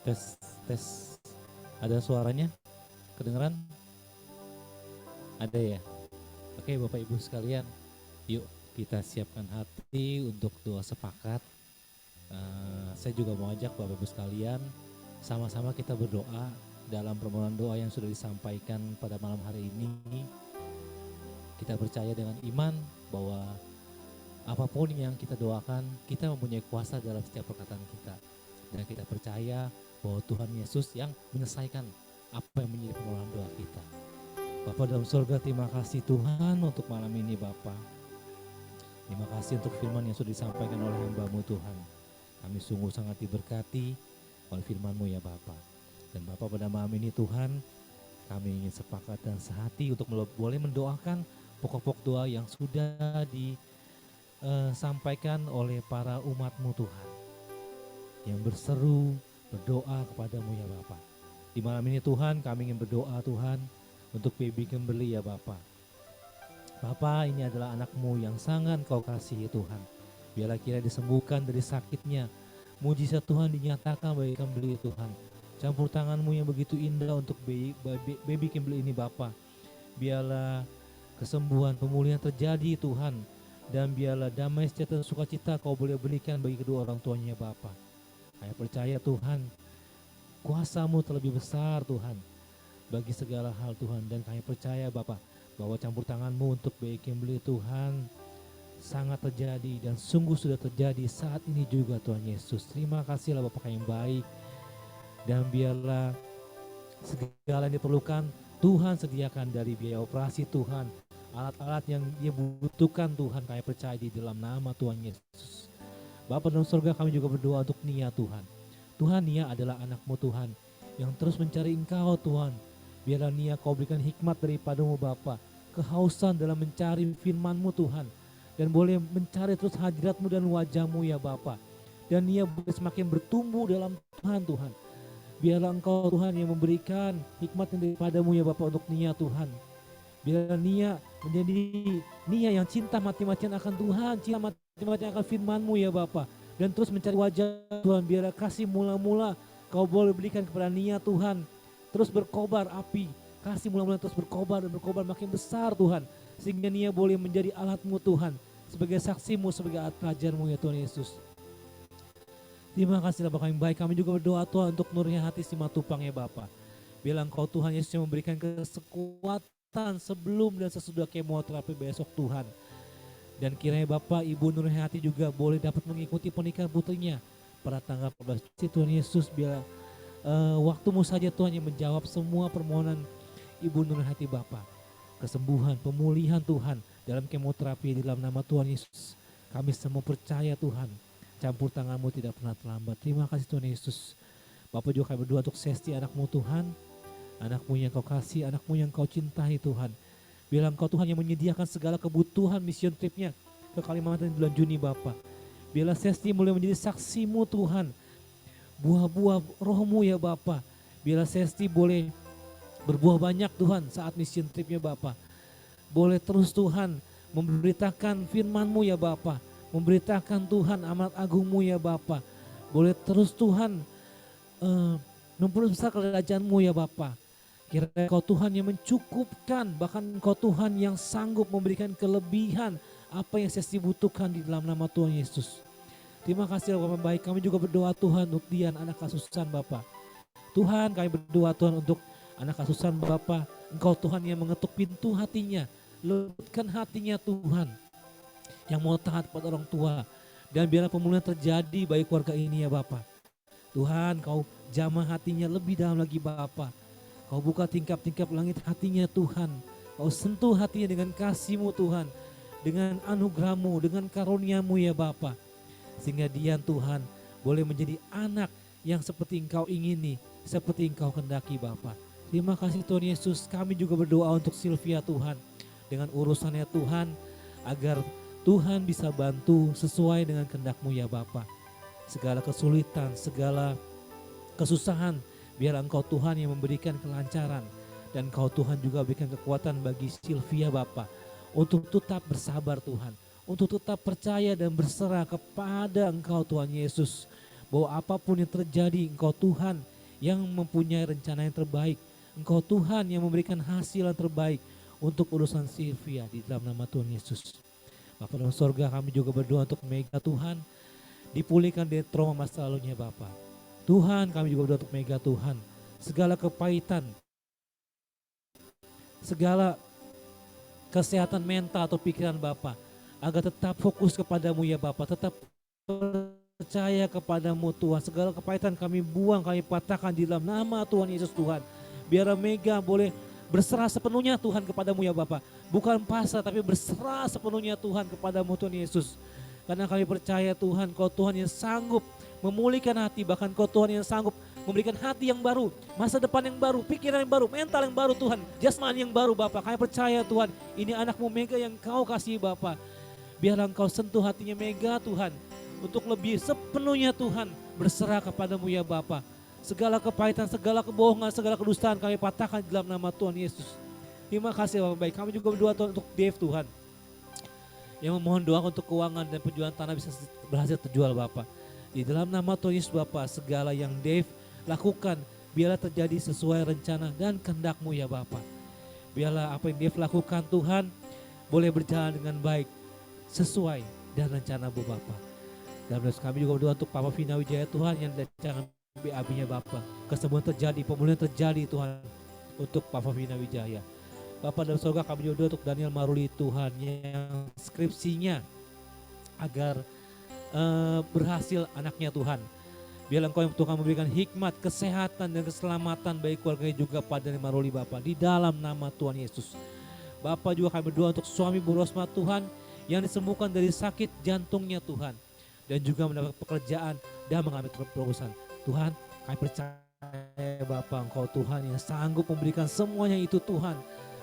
Tes, tes. Ada suaranya? Kedengeran? Ada ya? Oke Bapak Ibu sekalian, yuk kita siapkan hati untuk doa sepakat. Saya juga mau ajak Bapak Ibu sekalian, sama-sama kita berdoa dalam permohonan doa yang sudah disampaikan pada malam hari ini. Kita percaya dengan iman bahwa apapun yang kita doakan, kita mempunyai kuasa dalam setiap perkataan kita. Dan kita percaya bahwa Tuhan Yesus yang menyelesaikan apa yang menjadi permohonan doa kita. Bapa dalam surga, terima kasih Tuhan untuk malam ini Bapa. Terima kasih untuk firman yang sudah disampaikan oleh hamba-Mu Tuhan. Kami sungguh sangat diberkati oleh firman-Mu ya Bapa. Dan Bapa pada malam ini Tuhan, kami ingin sepakat dan sehati untuk boleh mendoakan pokok-pokok doa yang sudah disampaikan oleh para umat-Mu Tuhan. Yang berseru, berdoa kepadamu ya Bapa. Di malam ini Tuhan kami ingin berdoa Tuhan untuk baby Kimberly ya Bapa. Bapa, ini adalah anakmu yang sangat kau kasihi Tuhan. Biarlah kira disembuhkan dari sakitnya. Mujizat Tuhan dinyatakan bagi Kimberly Tuhan. Campur tanganmu yang begitu indah untuk baby Kimberly ini Bapa. Biarlah kesembuhan, pemulihan terjadi Tuhan. Dan biarlah damai sejahtera sukacita kau boleh berikan bagi kedua orang tuanya Bapa. Saya percaya Tuhan, kuasa-Mu terlebih besar Tuhan bagi segala hal Tuhan. Dan kami percaya Bapa bahwa campur tangan-Mu untuk baik Kimberly Tuhan sangat terjadi dan sungguh sudah terjadi saat ini juga Tuhan Yesus. Terima kasihlah Bapa yang baik. Dan biarlah segala yang diperlukan Tuhan sediakan, dari biaya operasi Tuhan, alat-alat yang dia butuhkan Tuhan, kami percaya di dalam nama Tuhan Yesus. Bapa dalam surga, kami juga berdoa untuk Nia Tuhan. Tuhan, Nia adalah anak-Mu Tuhan yang terus mencari Engkau Tuhan. Biarlah Nia kau berikan hikmat daripada-Mu Bapa, kehausan dalam mencari firman-Mu Tuhan, dan boleh mencari terus hadirat-Mu dan wajah-Mu ya Bapa. Dan Nia boleh semakin bertumbuh dalam Tuhan Tuhan. Biarlah Engkau Tuhan yang memberikan hikmat daripada-Mu ya Bapa untuk Nia Tuhan. Biarlah Nia menjadi Nia yang cinta mati-matian akan Tuhan, cinta mati-matian akan firman-Mu ya Bapa. Dan terus mencari wajah Tuhan. Biarlah kasih mula-mula kau boleh berikan kepada Nia Tuhan. Terus berkobar api, kasih mula-mula terus berkobar dan berkobar makin besar Tuhan. Sehingga Nia boleh menjadi alat-Mu Tuhan, sebagai saksi-Mu, sebagai alat pelajar-Mu ya Tuhan Yesus. Terima kasih Bapa kami baik. Kami juga berdoa Tuhan untuk nurnya hati Simatupang ya Bapa. Biarlah Engkau Tuhan Yesus yang memberikan kekuatan sebelum dan sesudah kemoterapi besok Tuhan. Dan kiranya Bapak Ibu Nurhayati juga boleh dapat mengikuti pernikahan putrinya pada tanggal 14 Tuhan Yesus. Biar waktu-Mu saja Tuhan yang menjawab semua permohonan Ibu Nurhayati Bapak. Kesembuhan, pemulihan Tuhan dalam kemoterapi di dalam nama Tuhan Yesus. Kami semua percaya Tuhan, campur tangan-Mu tidak pernah terlambat. Terima kasih Tuhan Yesus. Bapak juga kami berdoa untuk Sesti, anak-Mu Tuhan. Anak-Mu yang Kau kasih, anak-Mu yang Kau cintai Tuhan. Biarlah Engkau Tuhan yang menyediakan segala kebutuhan mission tripnya ke Kalimantan di bulan Juni Bapa. Biarlah Sesti mulai menjadi saksi-Mu Tuhan. Buah-buah Roh-Mu ya Bapa. Biarlah Sesti boleh berbuah banyak Tuhan saat mission tripnya Bapa. Boleh terus Tuhan memberitakan firman-Mu ya Bapa. Memberitakan Tuhan amanat agung-Mu ya Bapa. Boleh terus Tuhan memperbesar kerajaan-Mu ya Bapa. Kiranya Engkau Tuhan yang mencukupkan, bahkan Engkau Tuhan yang sanggup memberikan kelebihan apa yang Sesti butuhkan di dalam nama Tuhan Yesus. Terima kasih Bapak baik. Kami juga berdoa Tuhan untuk Dian, anak kasusan Bapak. Tuhan kami berdoa Tuhan untuk anak kasusan Bapak. Engkau Tuhan yang mengetuk pintu hatinya. Lembutkan hatinya Tuhan. Yang mau taat pada orang tua. Dan biarlah pemulihan terjadi bagi keluarga ini ya Bapak. Tuhan kau jamah hatinya lebih dalam lagi Bapak. Kau buka tingkap-tingkap langit hatinya Tuhan. Kau sentuh hatinya dengan kasih-Mu Tuhan. Dengan anugerah-Mu, dengan karunia-Mu ya Bapak. Sehingga Dian Tuhan boleh menjadi anak yang seperti Engkau ingini, seperti Engkau kendaki Bapa. Terima kasih Tuhan Yesus, kami juga berdoa untuk Sylvia Tuhan. Dengan urusannya Tuhan, agar Tuhan bisa bantu sesuai dengan kehendak-Mu ya Bapa. Segala kesulitan, segala kesusahan, biar Engkau Tuhan yang memberikan kelancaran. Dan Engkau Tuhan juga berikan kekuatan bagi Sylvia Bapa untuk tetap bersabar Tuhan. Untuk tetap percaya dan berserah kepada Engkau Tuhan Yesus. Bahwa apapun yang terjadi Engkau Tuhan yang mempunyai rencana yang terbaik. Engkau Tuhan yang memberikan hasil yang terbaik untuk urusan Sylvia di dalam nama Tuhan Yesus. Bapa dalam sorga kami juga berdoa untuk Mega Tuhan. Dipulihkan dari trauma masa lalunya Bapa. Tuhan kami juga berdoa untuk Mega Tuhan. Segala kepahitan, segala kesehatan mental atau pikiran Bapa. Agar tetap fokus kepadamu ya Bapa, tetap percaya kepadamu Tuhan. Segala kepahitan kami buang, kami patahkan di dalam nama Tuhan Yesus Tuhan. Biar Mega boleh berserah sepenuhnya Tuhan kepadamu ya Bapa. Bukan pasrah tapi berserah sepenuhnya Tuhan kepadamu Tuhan Yesus. Karena kami percaya Tuhan, Kau Tuhan yang sanggup memulihkan hati. Bahkan Kau Tuhan yang sanggup memberikan hati yang baru, masa depan yang baru, pikiran yang baru, mental yang baru Tuhan. Jasmani yang baru Bapa. Kami percaya Tuhan, ini anakmu Mega yang Kau kasih Bapa. Biarlah Engkau sentuh hatinya Mega Tuhan. Untuk lebih sepenuhnya Tuhan berserah kepadamu ya Bapa. Segala kepahitan, segala kebohongan, segala kedustaan kami patahkan di dalam nama Tuhan Yesus. Terima kasih Bapak baik. Kami juga berdoa Tuhan untuk Dave Tuhan. Yang memohon doa untuk keuangan dan penjualan tanah bisa berhasil terjual Bapak. Di dalam nama Tuhan Yesus Bapak, segala yang Dave lakukan biarlah terjadi sesuai rencana dan kehendak-Mu ya Bapak. Biarlah apa yang Dave lakukan Tuhan boleh berjalan dengan baik sesuai dan rencana-Mu Bapak. Dan kami juga berdoa untuk Papa Vina Wijaya Tuhan yang rencana BAB-nya Bapak. Kesembuhan terjadi, pemulihan terjadi Tuhan untuk Papa Vina Wijaya. Bapak dalam surga kami juga berdoa untuk Daniel Maruli Tuhan yang skripsinya agar berhasil anaknya Tuhan. Biarlah Engkau yang Tuhan memberikan hikmat, kesehatan dan keselamatan bagi keluarganya juga pada Daniel Maruli Bapak. Di dalam nama Tuhan Yesus. Bapak juga kami berdoa untuk suami Bu Rosma Tuhan yang disembuhkan dari sakit jantungnya Tuhan. Dan juga mendapat pekerjaan dan mengambil terobosan. Tuhan, kami percaya Bapak Engkau Tuhan yang sanggup memberikan semuanya itu Tuhan.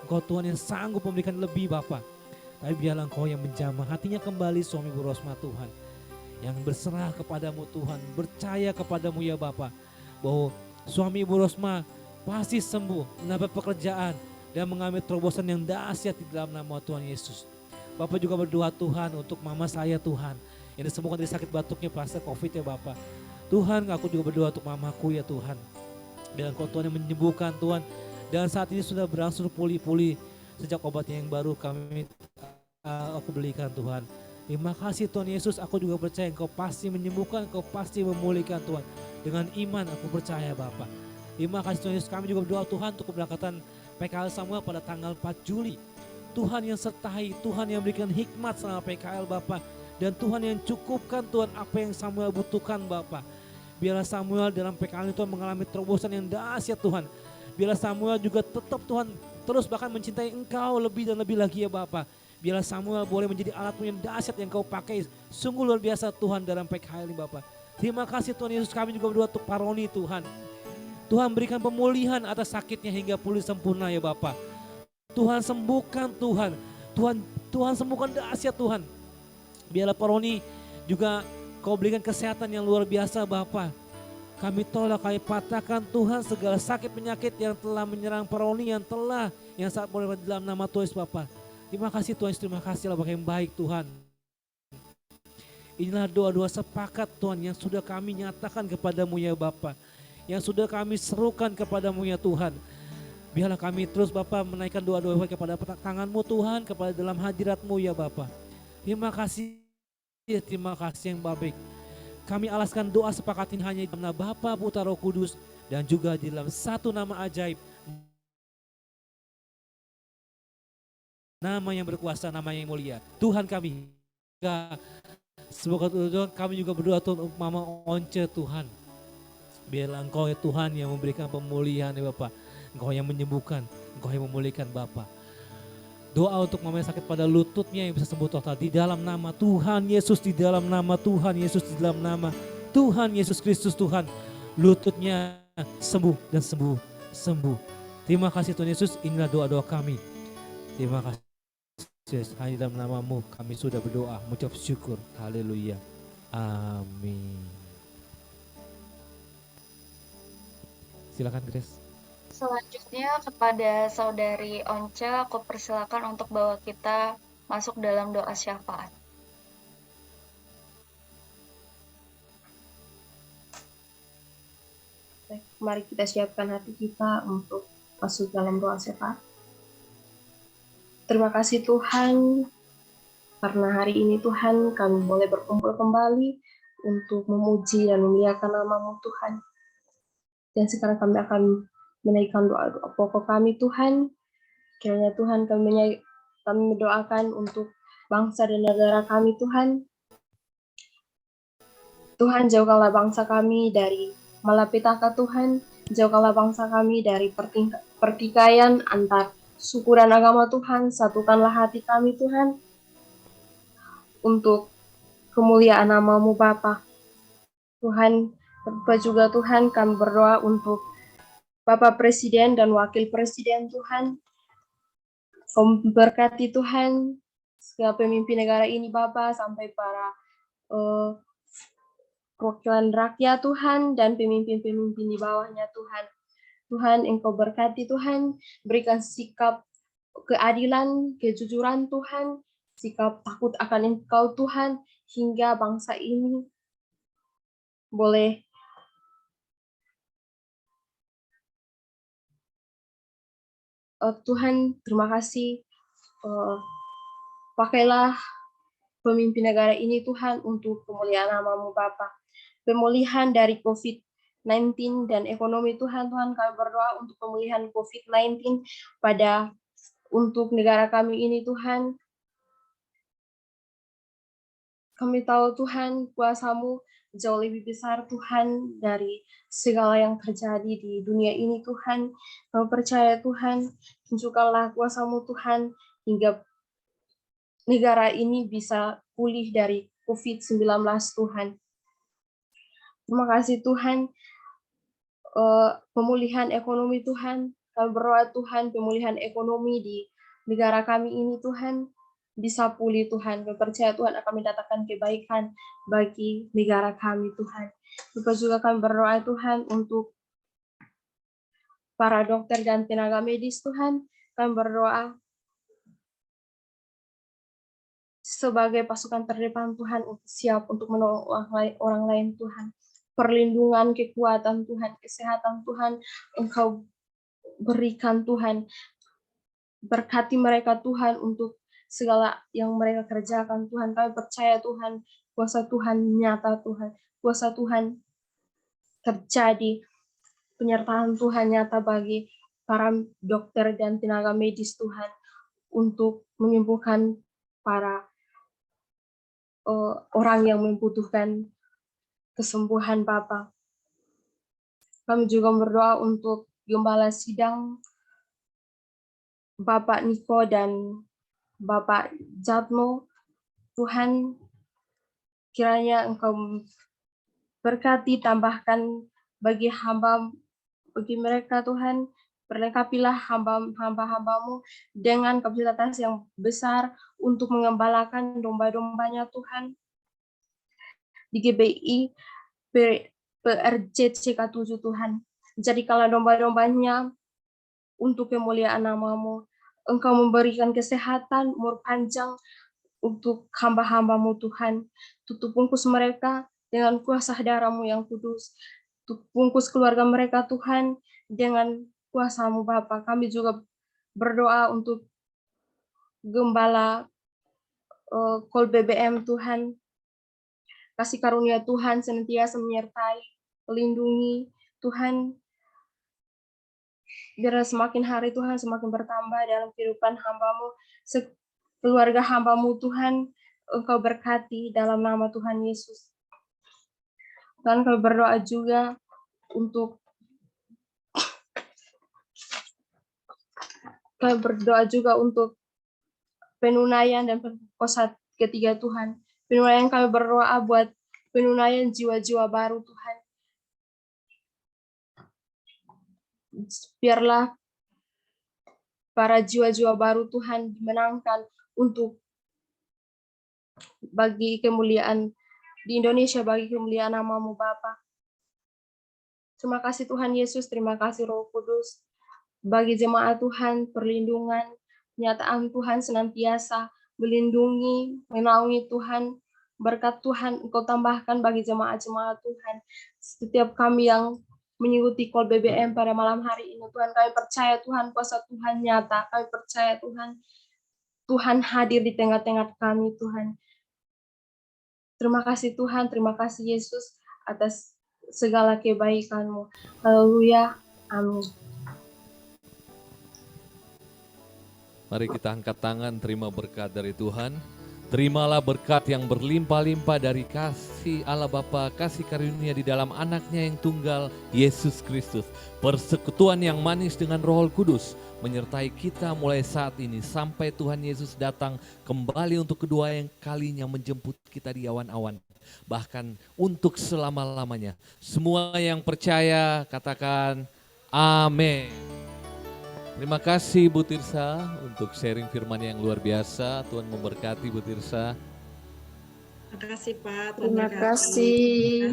Engkau Tuhan yang sanggup memberikan lebih Bapak. Tapi biarlah Engkau yang menjamah hatinya kembali suami Bu Rosma Tuhan. Yang berserah kepadamu Tuhan, percaya kepadamu ya Bapak. Bahwa suami Bu Rosma pasti sembuh, mendapat pekerjaan dan mengambil terobosan yang dahsyat di dalam nama Tuhan Yesus. Bapak juga berdoa Tuhan untuk mama saya Tuhan. Yang disembuhkan dari sakit batuknya pasca COVID ya Bapak. Tuhan, aku juga berdoa untuk mamaku ya Tuhan. Biar Engkau Tuhan yang menyembuhkan Tuhan. Dan saat ini sudah berangsur pulih-pulih sejak obatnya yang baru aku belikan Tuhan. Terima kasih Tuhan Yesus, aku juga percaya Engkau pasti menyembuhkan, Engkau pasti memulihkan Tuhan. Dengan iman aku percaya Bapak. Terima kasih Tuhan Yesus, kami juga berdoa Tuhan untuk keberangkatan PKL Samuel pada tanggal 4 Juli. Tuhan yang sertai, Tuhan yang berikan hikmat selama PKL Bapak. Dan Tuhan yang cukupkan Tuhan apa yang Samuel butuhkan Bapak. Biarlah Samuel dalam PKL itu mengalami terobosan yang dahsyat Tuhan. Biarlah Samuel juga tetap Tuhan terus bahkan mencintai Engkau lebih dan lebih lagi ya Bapak. Biarlah Samuel boleh menjadi alatmu yang dahsyat yang Kau pakai. Sungguh luar biasa Tuhan dalam PKL ini Bapak. Terima kasih Tuhan Yesus, kami juga berdoa untuk Paroni Tuhan. Tuhan berikan pemulihan atas sakitnya hingga pulih sempurna ya Bapak. Tuhan sembuhkan Tuhan. Tuhan sembuhkan dahsyat Tuhan. Biarlah Paroni juga Kau berikan kesehatan yang luar biasa Bapa. Kami tolak, kami patahkan Tuhan segala sakit penyakit yang telah menyerang Paroni yang saat boleh di dalam nama Tuhan Bapa. Terima kasih Tuhan, terima kasih Bapa yang baik Tuhan. Inilah doa-doa sepakat Tuhan yang sudah kami nyatakan kepadamu ya Bapa. Yang sudah kami serukan kepadamu ya Tuhan. Biarlah kami terus Bapa menaikkan doa-doa kepada tangan-Mu Tuhan, kepada dalam hadirat-Mu ya Bapa. Terima kasih yang baik. Kami alaskan doa sepakatin hanya di dalam nama Bapa, Putra, Roh Kudus, dan juga di dalam satu nama ajaib, nama yang berkuasa, nama yang mulia, Tuhan kami. Semoga Tuhan, kami juga berdoa Tuhan untuk Mama Once Tuhan. Biarlah Engkau ya Tuhan yang memberikan pemulihan ya Bapak. Engkau yang menyembuhkan, Engkau yang memulihkan Bapak. Doa untuk mama yang sakit pada lututnya yang bisa sembuh total di dalam nama Tuhan Yesus, di dalam nama Tuhan Yesus, di dalam nama Tuhan Yesus Kristus Tuhan. Lututnya sembuh dan sembuh, sembuh. Terima kasih Tuhan Yesus, inilah doa-doa kami. Terima kasih Yesus, hanya dalam nama-Mu kami sudah berdoa, mengucap syukur. Haleluya. Amin. Silakan Grace. Selanjutnya kepada Saudari Once, aku persilakan untuk bawa kita masuk dalam doa syafaat. Baik, mari kita siapkan hati kita untuk masuk dalam doa syafaat. Terima kasih Tuhan, karena hari ini Tuhan kami boleh berkumpul kembali untuk memuji dan memuliakan nama-Mu Tuhan. Dan sekarang kami akan menaikkan doa-doa pokok kami Tuhan. Kiranya Tuhan kami mendoakan untuk bangsa dan negara kami Tuhan. Tuhan, jauhkanlah bangsa kami dari malapetaka Tuhan. Jauhkanlah bangsa kami dari pertikaian antar suku dan agama Tuhan. Satukanlah hati kami Tuhan untuk kemuliaan nama-Mu Bapa. Tuhan, juga Tuhan kami berdoa untuk Bapak Presiden dan Wakil Presiden Tuhan. Kau berkati Tuhan segala pemimpin negara ini Bapak, sampai para perwakilan rakyat Tuhan dan pemimpin-pemimpin di bawahnya Tuhan. Tuhan, Engkau berkati Tuhan, berikan sikap keadilan, kejujuran Tuhan, sikap takut akan Engkau Tuhan, hingga bangsa ini boleh Tuhan, terima kasih. Pakailah pemimpin negara ini Tuhan untuk kemuliaan nama-Mu Bapa. Pemulihan dari COVID-19 dan ekonomi Tuhan, Tuhan kami berdoa untuk pemulihan COVID-19 untuk negara kami ini Tuhan. Kami tahu Tuhan kuasa-Mu jauh lebih besar Tuhan dari segala yang terjadi di dunia ini Tuhan. Kami percaya Tuhan, tunjukkanlah kuasa-Mu Tuhan hingga negara ini bisa pulih dari COVID-19 Tuhan. Terima kasih Tuhan. Pemulihan ekonomi Tuhan, kami berdoa Tuhan pemulihan ekonomi di negara kami ini Tuhan bisa pulih Tuhan. Kami percaya Tuhan akan mendatangkan kebaikan bagi negara kami Tuhan. Juga kami berdoa Tuhan untuk para dokter dan tenaga medis Tuhan. Kami berdoa sebagai pasukan terdepan Tuhan siap untuk menolong orang lain Tuhan. Perlindungan, kekuatan Tuhan, kesehatan Tuhan Engkau berikan Tuhan. Berkati mereka Tuhan untuk segala yang mereka kerjakan Tuhan. Kami percaya Tuhan, kuasa Tuhan nyata Tuhan. Kuasa Tuhan terjadi, penyertaan Tuhan nyata bagi para dokter dan tenaga medis Tuhan untuk menyembuhkan para orang yang membutuhkan kesembuhan Bapa. Kami juga berdoa untuk Gembala Sidang Bapak Niko dan Bapak Jatmo. Tuhan, kiranya Engkau berkati, tambahkan bagi mereka Tuhan, perlengkapilah hamba-hambamu dengan kapasitas yang besar untuk mengembalakan domba-dombanya Tuhan di GBI PRJCK 7 Tuhan. Jadikanlah domba-dombanya untuk kemuliaan nama-Mu. Engkau memberikan kesehatan, umur panjang untuk hamba-hamba-Mu Tuhan. Tutup bungkus mereka dengan kuasa darah-Mu yang kudus. Tutup bungkus keluarga mereka Tuhan dengan kuasa-Mu Bapa. Kami juga berdoa untuk Gembala Kol BBM Tuhan. kasih karunia Tuhan senantiasa menyertai, melindungi Tuhan, biar semakin hari Tuhan semakin bertambah dalam kehidupan hamba-Mu, keluarga hamba-Mu Tuhan, Engkau berkati dalam nama Tuhan Yesus. Dan kami berdoa juga untuk penunaian dan perkosaan ketiga Tuhan. Penunaian kami berdoa buat penunaian jiwa-jiwa baru Tuhan. Biarlah para jiwa-jiwa baru Tuhan dimenangkan untuk bagi kemuliaan di Indonesia, bagi kemuliaan nama-Mu Bapa. Terima kasih Tuhan Yesus, terima kasih Roh Kudus. Bagi jemaat Tuhan, perlindungan, penyataan Tuhan senantiasa melindungi, menaungi Tuhan, berkat Tuhan Engkau tambahkan bagi jemaat-jemaat Tuhan. Setiap kami yang mengikuti call BBM pada malam hari ini, Tuhan, kami percaya Tuhan, kuasa Tuhan nyata, kami percaya Tuhan hadir di tengah-tengah kami Tuhan. Terima kasih Tuhan, terima kasih Yesus atas segala kebaikan-Mu. Haleluya, amin. Mari kita angkat tangan, terima berkat dari Tuhan. Terimalah berkat yang berlimpah-limpah dari kasih Allah Bapa, kasih karunia di dalam anaknya yang tunggal, Yesus Kristus. Persekutuan yang manis dengan Roh Kudus menyertai kita mulai saat ini sampai Tuhan Yesus datang kembali untuk kedua yang kalinya menjemput kita di awan-awan. Bahkan untuk selama-lamanya. Semua yang percaya katakan amin. Terima kasih Bu Tirsa untuk sharing firman yang luar biasa. Tuhan memberkati Bu Tirsa. Terima kasih Pak. Terima kasih.